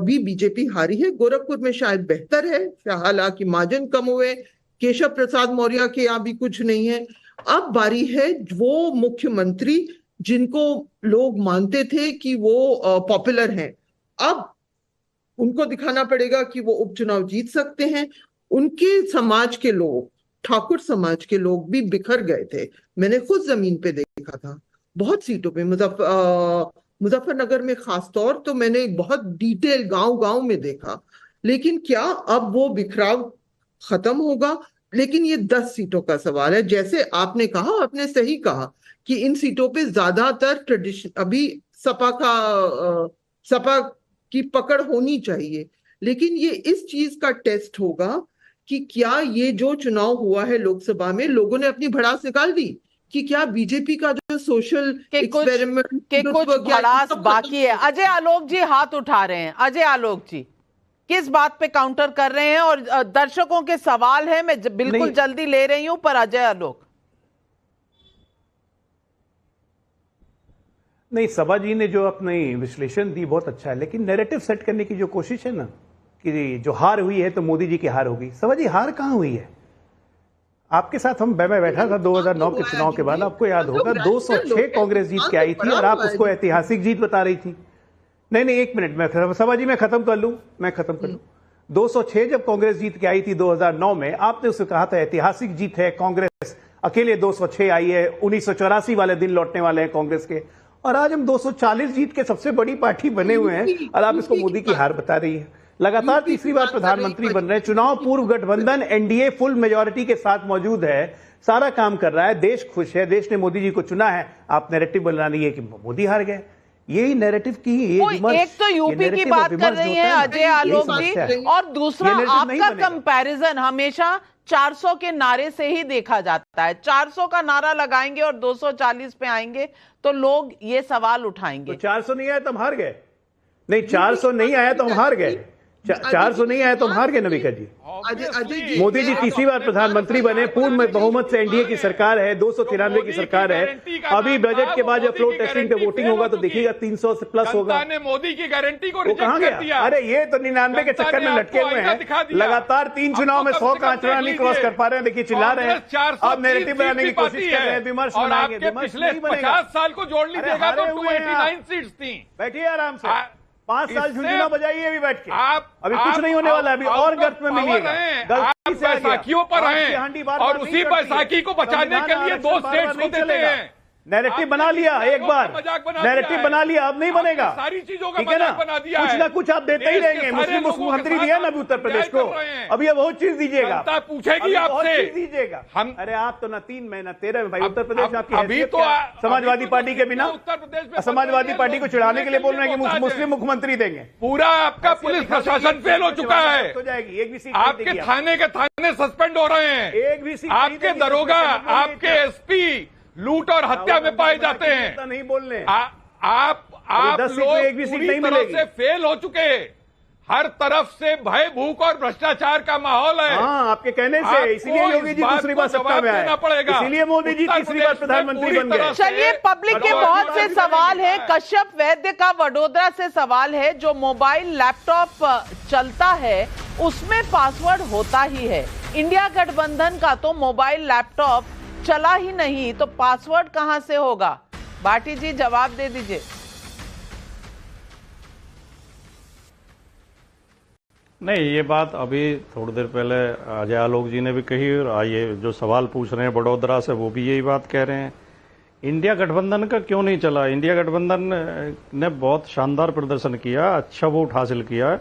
भी बीजेपी हारी है, गोरखपुर में शायद बेहतर है, हालांकि मार्जिन कम हुए, केशव प्रसाद मौर्य के यहाँ भी कुछ नहीं है। अब बारी है वो मुख्यमंत्री जिनको लोग मानते थे कि वो पॉपुलर हैं, अब उनको दिखाना पड़ेगा कि वो उपचुनाव जीत सकते हैं। उनके समाज के लोग, ठाकुर समाज के लोग भी बिखर गए थे, मैंने खुद जमीन पे देखा था बहुत सीटों पे, मुजफ्फरनगर में खासतौर तो मैंने बहुत डिटेल गांव में देखा। लेकिन क्या अब वो बिखराव खत्म होगा? लेकिन ये 10 सीटों का सवाल है। जैसे आपने कहा, आपने सही कहा कि इन सीटों पे ज्यादातर ट्रेडिशन, अभी सपा की पकड़ होनी चाहिए, लेकिन ये इस चीज का टेस्ट होगा कि क्या ये जो चुनाव हुआ है लोकसभा में, लोगों ने अपनी भड़ास निकाल दी कि क्या बीजेपी का जो सोशल एक्सपेरिमेंट के कुछ भड़ास बाकी है? अजय आलोक जी हाथ उठा रहे हैं। अजय आलोक जी किस बात पे काउंटर कर रहे हैं? और दर्शकों के सवाल है, मैं बिल्कुल जल्दी ले रही हूं, पर अजय आलोक। नहीं, सभा जी ने जो अपनी विश्लेषण दी बहुत अच्छा है, लेकिन नैरेटिव सेट करने की जो कोशिश है ना कि जो हार हुई है तो मोदी जी की हार होगी, सभा जी हार कहां हुई है? आपके साथ मैं बैठा था 2009 के चुनाव के बाद, आपको याद होगा 206 कांग्रेस जीत के आई थी और आप उसको ऐतिहासिक जीत बता रही थी। नहीं, एक मिनट, मैं सभा जी मैं खत्म कर लूं। 206 जब कांग्रेस जीत के आई थी 2009 में, आपने उसे कहा था ऐतिहासिक जीत है, कांग्रेस अकेले 206 आई है, 1984 वाले दिन लौटने वाले हैं कांग्रेस के, और आज हम 240 जीत के सबसे बड़ी पार्टी बने हुए हैं और आप इसको मोदी की हार बता रही है। लगातार तीसरी बार प्रधानमंत्री बन रहे हैं, चुनाव पूर्व गठबंधन एनडीए फुल मेजॉरिटी के साथ मौजूद है, सारा काम कर रहा है, देश खुश है, देश ने मोदी जी को चुना है। आप नैरेटिव बना रही है कि मोदी हार गए, यही नैरेटिव की एक तो यूपी की बात कर रही है अजय आलोक जी, और दूसरा आपका कंपैरिजन हमेशा 400 के नारे से ही देखा जाता है। 400 का नारा लगाएंगे और 240 पे आएंगे तो लोग ये सवाल उठाएंगे। तो 400 नहीं आया तो हम हार गए? नहीं, 400 नहीं आया तो हम हार गए। 400 नहीं आया तो हम हार गए नविका जी। मोदी जी तीसरी बार प्रधानमंत्री बने, पूर्ण बहुमत से एनडीए की सरकार है, 293 की सरकार है। अभी बजट के बाद जब फ्लोर टेस्टिंग पे वोटिंग होगा तो देखिएगा 300 से प्लस होगा। मोदी की गारंटी को कहां गया? अरे ये तो 99 के चक्कर में लटके हुए हैं, लगातार 3 चुनाव में 100 का आंकड़ा नहीं क्रॉस कर पा रहे हैं। देखिए चिल्ला रहे हैं, अब नैरेटिव बनाने की कोशिश कर रहे हैं, विमर्श बनाएंगे। पिछले 50 साल को जोड़ लीजिएगा तो 289 सीट्स थी। बैठिए आराम से, 5 साल झुंझुना बजाइए अभी बैठ के। अभी कुछ नहीं होने वाला, अभी और गर्त में मिलिएगा। बैसाखियों पर हैं और उसी बैसाखी को बचाने के लिए 2 स्टेट्स को देते हैं। नैरेटिव बना लिया एक बार, नैरेटिव बना लिया, अब नहीं बनेगा। सारी चीजों का ठीक है ना, बना दिया, कुछ ना कुछ आप देते ही रहेंगे। मुस्लिम मुख्यमंत्री दिया ना अभी उत्तर प्रदेश को, अभी अब बहुत चीज दीजिएगा, पूछेगी आपसे दीजिएगा। हम अरे आप तो ना 3 महीना 13 में भाई उत्तर प्रदेश आपकी अभी तो समाजवादी पार्टी के बिना उत्तर प्रदेश में समाजवादी पार्टी को चिढ़ाने के लिए बोल रहे हैं कि मुस्लिम मुख्यमंत्री देंगे। पूरा आपका पुलिस प्रशासन फेल हो चुका है, हो जाएगी। एक भी सीट आपके थाने के थाने सस्पेंड हो रहे हैं, एक भी सीट आपके दरोगा, आपके एसपी लूट और हत्या में पाए जाते हैं। नहीं बोलने आप लोग एक भी सीट पूरी नहीं तरह मिलेगी। से फेल हो चुके, हर तरफ से भय भूख और भ्रष्टाचार का माहौल है। हाँ, आपके कहने से इसीलिए योगी जी दूसरी बार सत्ता में आए, इसीलिए मोदी जी तीसरी बार प्रधानमंत्री बन गए। चलिए, पब्लिक के बहुत से सवाल हैं। कश्यप वैद्य का वडोदरा से सवाल है, जो मोबाइल लैपटॉप चलता है उसमें पासवर्ड होता ही है, इंडिया गठबंधन का तो मोबाइल लैपटॉप चला ही नहीं, तो पासवर्ड कहां से होगा? भाटी जी जवाब दे दीजिए। नहीं, ये बात अभी थोड़ी देर पहले अजय आलोक जी ने भी कही और ये जो सवाल पूछ रहे हैं वडोदरा से वो भी यही बात कह रहे हैं। इंडिया गठबंधन का क्यों नहीं चला? इंडिया गठबंधन ने बहुत शानदार प्रदर्शन किया, अच्छा वोट हासिल किया।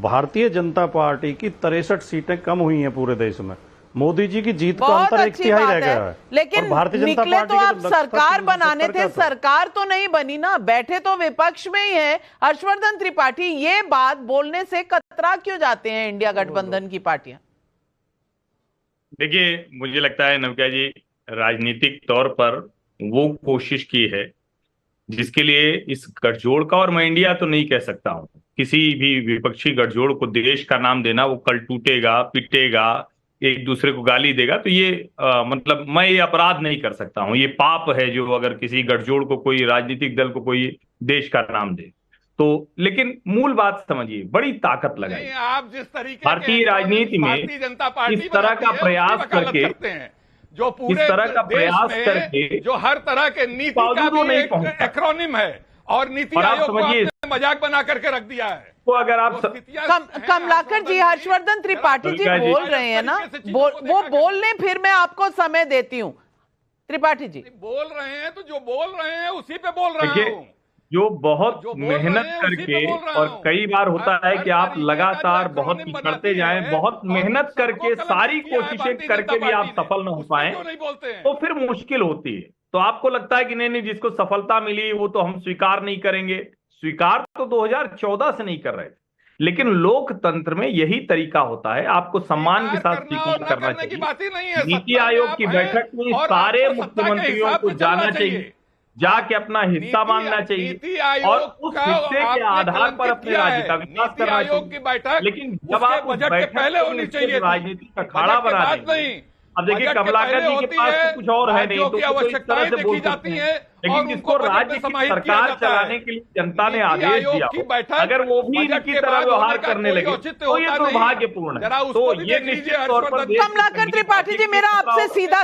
भारतीय जनता पार्टी की 63 सीटें कम हुई हैं पूरे देश में। मोदी जी की जीत का अंतर 1 तिहाई रह गया है। लेकिन निकले तो आप सरकार बनाने थे, सरकार तो नहीं बनी ना, बैठे तो विपक्ष में ही है। हर्षवर्धन त्रिपाठी, ये बात बोलने से कतरा क्यों जाते हैं इंडिया गठबंधन की पार्टियां? देखिए, मुझे लगता है नविका जी राजनीतिक तौर पर वो कोशिश की है जिसके लिए इस गठजोड़ का, और मैं इंडिया तो नहीं कह सकता हूं, किसी भी विपक्षी गठजोड़ को देश का नाम देना, वो कल टूटेगा, पिटेगा, एक दूसरे को गाली देगा, तो ये मतलब मैं ये अपराध नहीं कर सकता हूं। ये पाप है जो अगर किसी गठजोड़ को, कोई राजनीतिक दल को कोई देश का नाम दे तो। लेकिन मूल बात समझिए, बड़ी ताकत लगाई आप जिस तरीके भारतीय राजनीति में इस तरह का प्रयास करके, जो पूरे इस तरह का प्रयास करके जो हर तरह के नीति का भी एक एक्रोनिम है और नीति आयोग को आपने मजाक बना करके रख दिया है। तो अगर आप कमलाकर जी, हर्षवर्धन त्रिपाठी जी बोल रहे हैं ना, वो बोल लें, फिर मैं आपको समय देती हूँ। त्रिपाठी जी बोल रहे हैं तो जो बोल रहे हैं उसी पे बोल रहा हूँ। जो बहुत मेहनत करके, और कई बार होता है कि आप लगातार बहुत कुछ करते जाएं, बहुत मेहनत करके, सारी कोशिशें करके भी आप सफल न हो पाए तो फिर मुश्किल होती है। तो आपको लगता है कि नहीं, जिसको सफलता मिली वो तो हम स्वीकार नहीं करेंगे। स्वीकार तो 2014 से नहीं कर रहे थे, लेकिन लोकतंत्र में यही तरीका होता है, आपको सम्मान के साथ स्वीकार करना चाहिए। नीति आयोग की बैठक में सारे मुख्यमंत्रियों को जाना चाहिए, जाके अपना हिस्सा मांगना चाहिए और उस हिस्से के आधार पर अपने राज्य का विकास करना चाहिए। लेकिन जब आप बजट के पहले होनी चाहिए, राजनीति का अखाड़ा बना दें, अब देखिए कमलाकर जी के पास तो कुछ और है नहीं, तो आवश्यकताएं देखी जाती है लेकिन जिसको राज्य की सरकार चलाने के लिए जनता ने आदेश दिया हो, अगर वो भी इनकी तरह व्यवहार करने लगे तो ये दुर्भाग्यपूर्ण है। तो ये निश्चित तौर पर कमलाकर त्रिपाठी जी, मेरा आपसे सीधा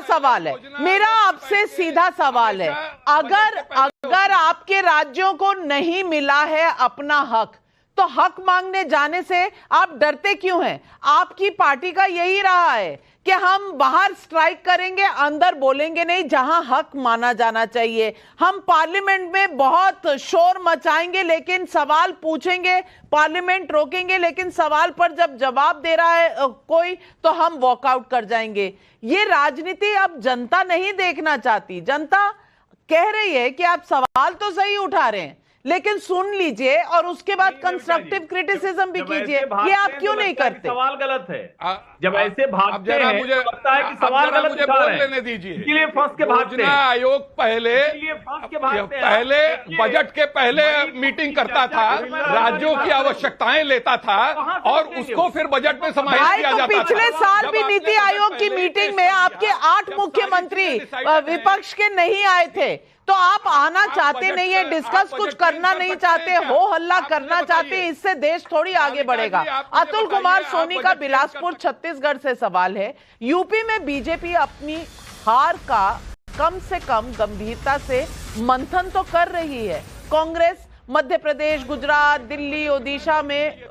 सवाल है, अगर आपके राज्यों को नहीं मिला है अपना हक, तो हक मांगने जाने से आप डरते क्यों हैं? आपकी पार्टी का यही रहा है कि हम बाहर स्ट्राइक करेंगे, अंदर बोलेंगे नहीं, जहां हक माना जाना चाहिए। हम पार्लियामेंट में बहुत शोर मचाएंगे, लेकिन सवाल पूछेंगे, पार्लियामेंट रोकेंगे, लेकिन सवाल पर जब जवाब दे रहा है कोई, तो हम वॉकआउट कर जाएंगे। ये राजनीति अब जनता नहीं देखना चाहती। जनता कह रही है कि आप सवाल तो सही उठा रहे हैं, लेकिन सुन लीजिए और उसके बाद कंस्ट्रक्टिव क्रिटिसिज्म भी कीजिए। ये आप क्यों नहीं करते? सवाल गलत है। जब ऐसे भागते हैं मुझे लगता है कि सवाल गलत मुझे बोल लेने दीजिए। इसलिए फंस के भागते हैं। आयोग पहले बजट के पहले मीटिंग करता था, राज्यों की आवश्यकताएं लेता था और उसको फिर बजट में समाहित किया जाता था। पिछले साल भी नीति आयोग की मीटिंग में आपके 8 मुख्यमंत्री विपक्ष के नहीं आए थे, तो आप आना चाहते नहीं है, डिस्कस कुछ करना नहीं चाहते, हो हल्ला करना चाहते हैं, इससे देश थोड़ी आगे बढ़ेगा। अतुल कुमार सोनी का बिलासपुर छत्तीसगढ़ से सवाल है, यूपी में बीजेपी अपनी हार का कम से कम गंभीरता से मंथन तो कर रही है। कांग्रेस मध्य प्रदेश, गुजरात, दिल्ली, ओडिशा में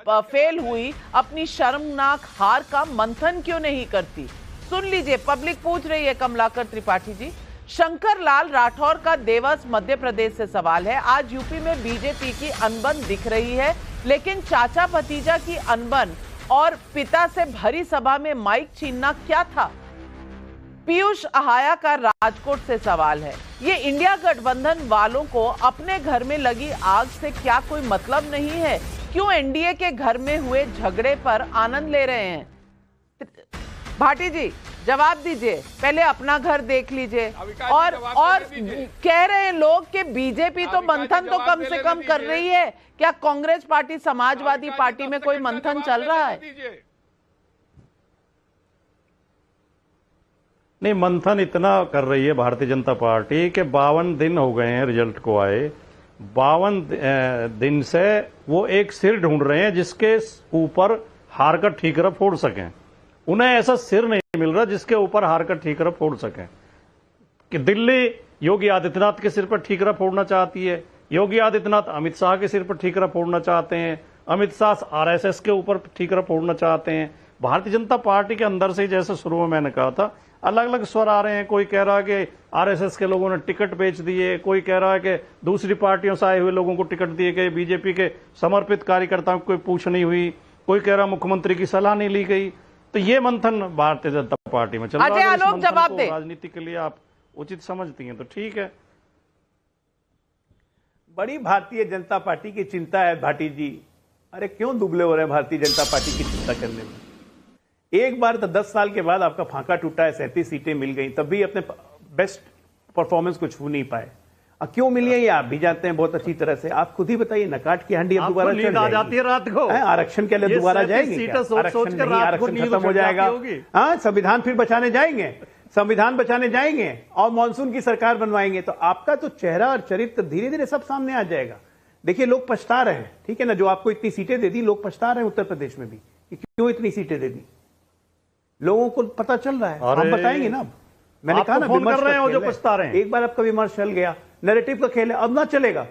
फेल हुई अपनी शर्मनाक हार का मंथन क्यों नहीं करती? सुन लीजिए, पब्लिक पूछ रही है कमलाकर त्रिपाठी जी। शंकर लाल राठौर का देवस मध्य प्रदेश से सवाल है, आज यूपी में बीजेपी की अनबन दिख रही है, लेकिन चाचा भतीजा की अनबन और पिता से भरी सभा में माइक छीनना क्या था? पीयूष अहाया का राजकोट से सवाल है, ये इंडिया गठबंधन वालों को अपने घर में लगी आग से क्या कोई मतलब नहीं है? क्यों एनडीए के घर में हुए झगड़े पर आनंद ले रहे हैं? भाटी जी जवाब दीजिए, पहले अपना घर देख लीजिए। और कह रहे हैं लोग कि बीजेपी तो मंथन तो कम से कम कर रही है, क्या कांग्रेस पार्टी, समाजवादी पार्टी में कोई मंथन चल रहा है? नहीं, मंथन इतना कर रही है भारतीय जनता पार्टी के 52 दिन हो गए हैं रिजल्ट को आए। 52 दिन से वो एक सिर ढूंढ रहे हैं जिसके ऊपर हार का ठीकरा फोड़ सकें। उन्हें ऐसा सिर नहीं मिल रहा जिसके ऊपर हार का ठीकरा फोड़ सकें। कि दिल्ली योगी आदित्यनाथ के सिर पर ठीकरा फोड़ना चाहती है, योगी आदित्यनाथ अमित शाह के सिर पर ठीकरा फोड़ना चाहते हैं, अमित शाह आरएसएस के ऊपर ठीकरा फोड़ना चाहते हैं। भारतीय जनता पार्टी के अंदर से, जैसे शुरू में मैंने कहा था, अलग अलग स्वर आ रहे हैं। कोई कह रहा है कि आरएसएस के लोगों ने टिकट बेच दिए, कोई कह रहा है कि दूसरी पार्टियों से आए हुए लोगों को टिकट दिए गए, बीजेपी के समर्पित कार्यकर्ताओं को कोई पूछ नहीं हुई, कोई कह रहा मुख्यमंत्री की सलाह नहीं ली गई। तो ये मंथन भारतीय जनता पार्टी में चल रहा है। आलोक जवाब दे। राजनीति के लिए आप उचित समझती हैं तो ठीक है। बड़ी भारतीय जनता पार्टी की चिंता है भाटी जी। अरे क्यों दुबले हो रहे हैं भारतीय जनता पार्टी की चिंता करने में? एक बार तो 10 साल के बाद आपका फांका टूटा है, 37 सीटें मिल गई, तब भी अपने बेस्ट परफॉर्मेंस को छू नहीं पाए। क्यों मिली है ये आप भी जानते हैं बहुत अच्छी तरह से। आप खुद ही बताइए, नकाट की हंडी अब दोबारा चढ़ आ जाती है रात को, आरक्षण के लिए दोबारा जाएंगे? आरक्षण नहीं, आरक्षण खत्म हो जाएगा। हाँ, संविधान फिर बचाने जाएंगे, संविधान बचाने जाएंगे और मानसून की सरकार बनवाएंगे, तो आपका तो चेहरा और चरित्र धीरे धीरे सब सामने आ जाएगा। देखिए, लोग पछता रहे हैं, ठीक है ना, जो आपको इतनी सीटें दे दी, लोग पछता रहे हैं उत्तर प्रदेश में भी कि क्यों इतनी सीटें दे दी। लोगों को पता चल रहा है, हम बताएंगे ना। मैंने कहा ना, विमर्श कर रहे हैं, जो पछता रहे हैं। एक बार आपका विमर्श चल गया, नैरेटिव का खेल है, अब ना चलेगा,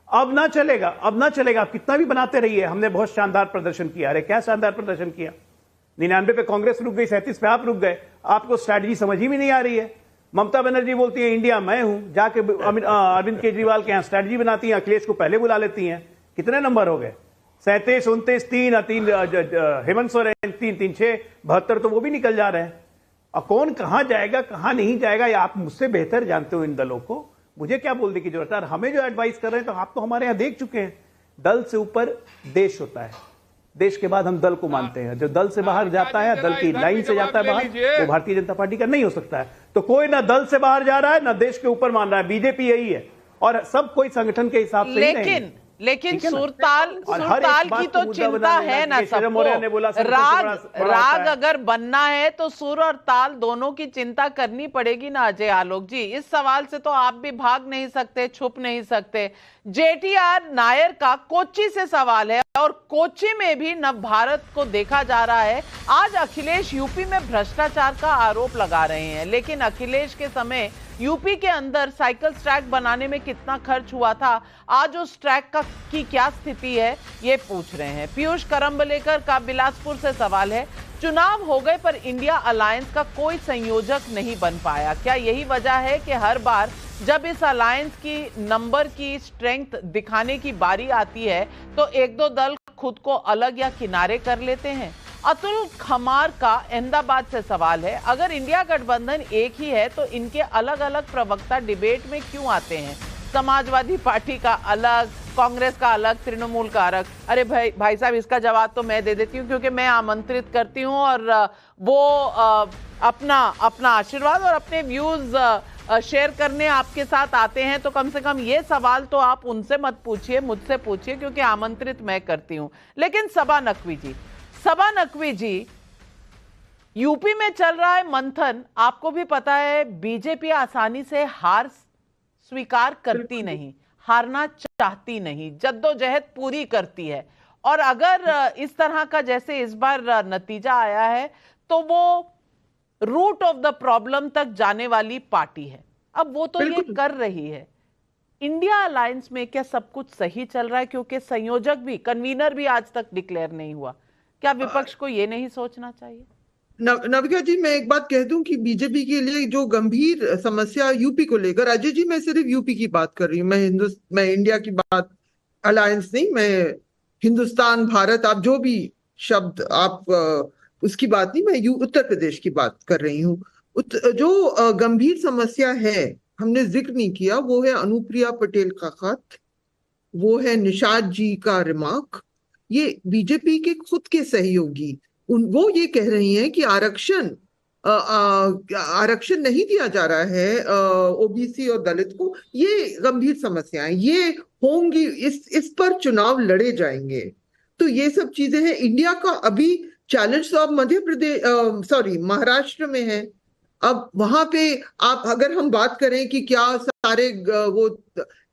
अब ना चलेगा, अब ना चलेगा। आप कितना भी बनाते रहिए, हमने बहुत शानदार प्रदर्शन किया। अरे क्या शानदार प्रदर्शन किया? 99 पे कांग्रेस रुक गई, 37 पे आप रुक गए। आपको स्ट्रैटेजी समझ ही में नहीं आ रही है। ममता बनर्जी बोलती है इंडिया मैं हूं, जाके अरविंद केजरीवाल के यहां स्ट्रैटेजी बनाती हैं, अखिलेश को पहले बुला लेती हैं। कितने नंबर हो गए? 37, 29, 3 हेमंत सोरेन, 3, 3, 6, 72 तो वो भी निकल जा रहे हैं। और कौन कहां जाएगा कहां नहीं जाएगा, या आप मुझसे बेहतर जानते हो इन दलों को। मुझे क्या बोलने की जरूरत है? हमें जो एडवाइस कर रहे हैं तो आप तो हमारे यहां देख चुके हैं। दल से ऊपर देश होता है, देश के बाद हम दल को मानते हैं। जो दल से बाहर जाता है, दल की लाइन से जाता है बाहर, वो भारतीय जनता पार्टी का नहीं हो सकता है। तो कोई ना दल से बाहर जा रहा है, ना देश के ऊपर मान रहा है। बीजेपी यही है, और सब कोई संगठन के हिसाब से लेकिन सुरताल की तो चिंता है ना सबको। राग अगर बनना है तो सुर और ताल दोनों की चिंता करनी पड़ेगी ना अजय आलोक जी। इस सवाल से तो आप भी भाग नहीं सकते, छुप नहीं सकते। जेटीआर नायर का कोच्चि से सवाल है और कोच्चि में भी नव भारत को देखा जा रहा है। आज अखिलेश यूपी में भ्रष्टाचार का आरोप लगा रहे हैं, लेकिन अखिलेश के समय यूपी के अंदर साइकिल ट्रैक बनाने में कितना खर्च हुआ था, आज उस ट्रैक की क्या स्थिति है, ये पूछ रहे हैं। पीयूष करम्बलेकर का बिलासपुर से सवाल है, चुनाव हो गए पर इंडिया अलायंस का कोई संयोजक नहीं बन पाया, क्या यही वजह है कि हर बार जब इस अलायंस की नंबर की स्ट्रेंथ दिखाने की बारी आती है तो एक दो दल खुद को अलग या किनारे कर लेते हैं? अतुल खमार का अहमदाबाद से सवाल है, अगर इंडिया गठबंधन एक ही है तो इनके अलग अलग प्रवक्ता डिबेट में क्यों आते हैं? समाजवादी पार्टी का अलग, कांग्रेस का अलग, तृणमूल का अलग। अरे भाई साहब, इसका जवाब तो मैं दे देती हूँ क्योंकि मैं आमंत्रित करती हूँ और वो अपना आशीर्वाद और अपने व्यूज शेयर करने आपके साथ आते हैं, तो कम से कम ये सवाल तो आप उनसे मत पूछिए, मुझसे पूछिए, क्योंकि आमंत्रित मैं करती हूँ। लेकिन सबा नकवी जी, यूपी में चल रहा है मंथन, आपको भी पता है बीजेपी आसानी से हार स्वीकार करती नहीं, हारना चाहती नहीं, जद्दोजहद पूरी करती है। और अगर इस तरह का जैसे इस बार नतीजा आया है तो वो रूट ऑफ द प्रॉब्लम तक जाने वाली पार्टी है। अब वो तो ये कर रही है। इंडिया अलायंस में क्या सब कुछ सही चल रहा है? क्योंकि संयोजक भी, कन्वीनर भी आज तक डिक्लेयर नहीं हुआ। क्या विपक्ष को ये नहीं सोचना चाहिए? नविका जी, मैं एक बात कह दूं कि बीजेपी के लिए जो गंभीर समस्या यूपी को लेकर, अजय जी मैं सिर्फ यूपी की बात कर रही हूँ, मैं इंडिया की बात, अलायंस नहीं, मैं हिंदुस्तान, भारत, आप जो भी शब्द आप उसकी बात नहीं, मैं उत्तर प्रदेश की बात कर रही हूँ। जो गंभीर समस्या है, हमने जिक्र नहीं किया, वो है अनुप्रिया पटेल का खत, वो है निषाद जी का रिमार्क। ये बीजेपी के खुद के सहयोगी वो ये कह रही हैं कि आरक्षण नहीं दिया जा रहा है ओबीसी और दलित को। ये गंभीर समस्याएं ये होंगी, इस पर चुनाव लड़े जाएंगे। तो ये सब चीजें हैं। इंडिया का अभी चैलेंज तो अब महाराष्ट्र में है। अब वहां पे आप अगर हम बात करें कि क्या सारे वो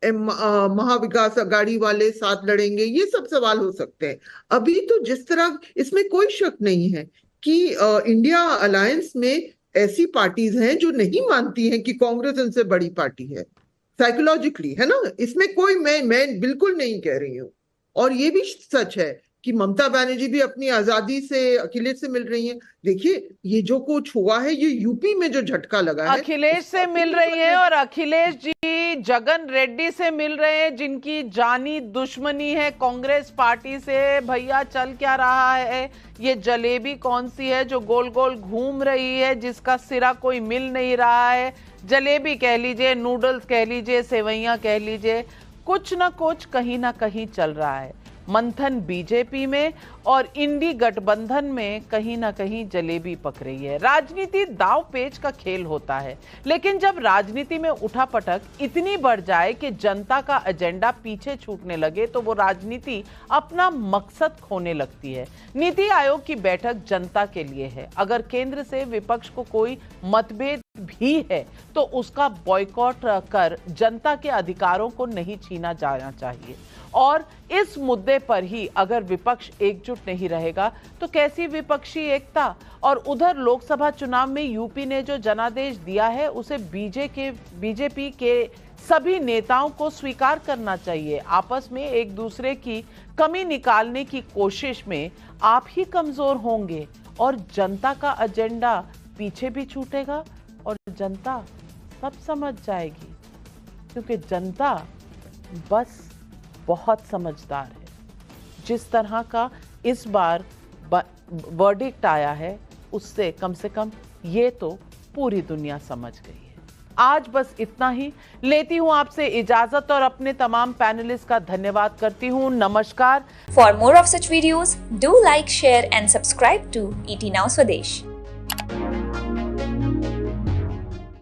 महाविकास अघाड़ी वाले साथ लड़ेंगे, ये सब सवाल हो सकते हैं। अभी तो जिस तरह, इसमें कोई शक नहीं है कि इंडिया अलायंस में ऐसी पार्टीज हैं जो नहीं मानती हैं कि कांग्रेस उनसे बड़ी पार्टी है, साइकोलॉजिकली, है ना। इसमें कोई मैं बिल्कुल नहीं कह रही हूँ। और ये भी सच है कि ममता बनर्जी भी अपनी आजादी से अखिलेश से मिल रही हैं। देखिए, ये जो कुछ हुआ है, ये यूपी में जो झटका लगा है, अखिलेश से मिल रही हैं और अखिलेश जी जगन रेड्डी से मिल रहे हैं, जिनकी जानी दुश्मनी है कांग्रेस पार्टी से। भैया, चल क्या रहा है? ये जलेबी कौन सी है जो गोल गोल घूम रही है, जिसका सिरा कोई मिल नहीं रहा है? जलेबी कह लीजिए, नूडल्स कह लीजिए, सेवैयां कह लीजिए, कुछ ना कुछ कहीं ना कहीं चल रहा है। मंथन बीजेपी में और इंडी गठबंधन में कहीं ना कहीं जलेबी पक रही है। राजनीति दाव पेच का खेल होता है, लेकिन जब राजनीति में उठापटक इतनी बढ़ जाए कि जनता का एजेंडा पीछे छूटने लगे तो वो राजनीति अपना मकसद खोने लगती है। नीति आयोग की बैठक जनता के लिए है। अगर केंद्र से विपक्ष को कोई मतभेद भी है तो उसका बॉयकॉट कर जनता के अधिकारों को नहीं छीना जाना चाहिए। और इस मुद्दे पर ही अगर विपक्ष एकजुट नहीं रहेगा तो कैसी विपक्षी एकता? और उधर लोकसभा चुनाव में यूपी ने जो जनादेश दिया है उसे बीजेपी के सभी नेताओं को स्वीकार करना चाहिए। आपस में एक दूसरे की कमी निकालने की कोशिश में आप ही कमजोर होंगे और जनता का एजेंडा पीछे भी छूटेगा और जनता सब समझ जाएगी, क्योंकि जनता बस बहुत समझदार है। जिस तरह का इस बार वर्डिक्ट आया है उससे कम से कम ये तो पूरी दुनिया समझ गई है। आज बस इतना ही, लेती हूं आपसे इजाजत और अपने तमाम पैनलिस्ट का धन्यवाद करती हूं। नमस्कार। For more of such videos do like, share and subscribe to ET Now Swadesh।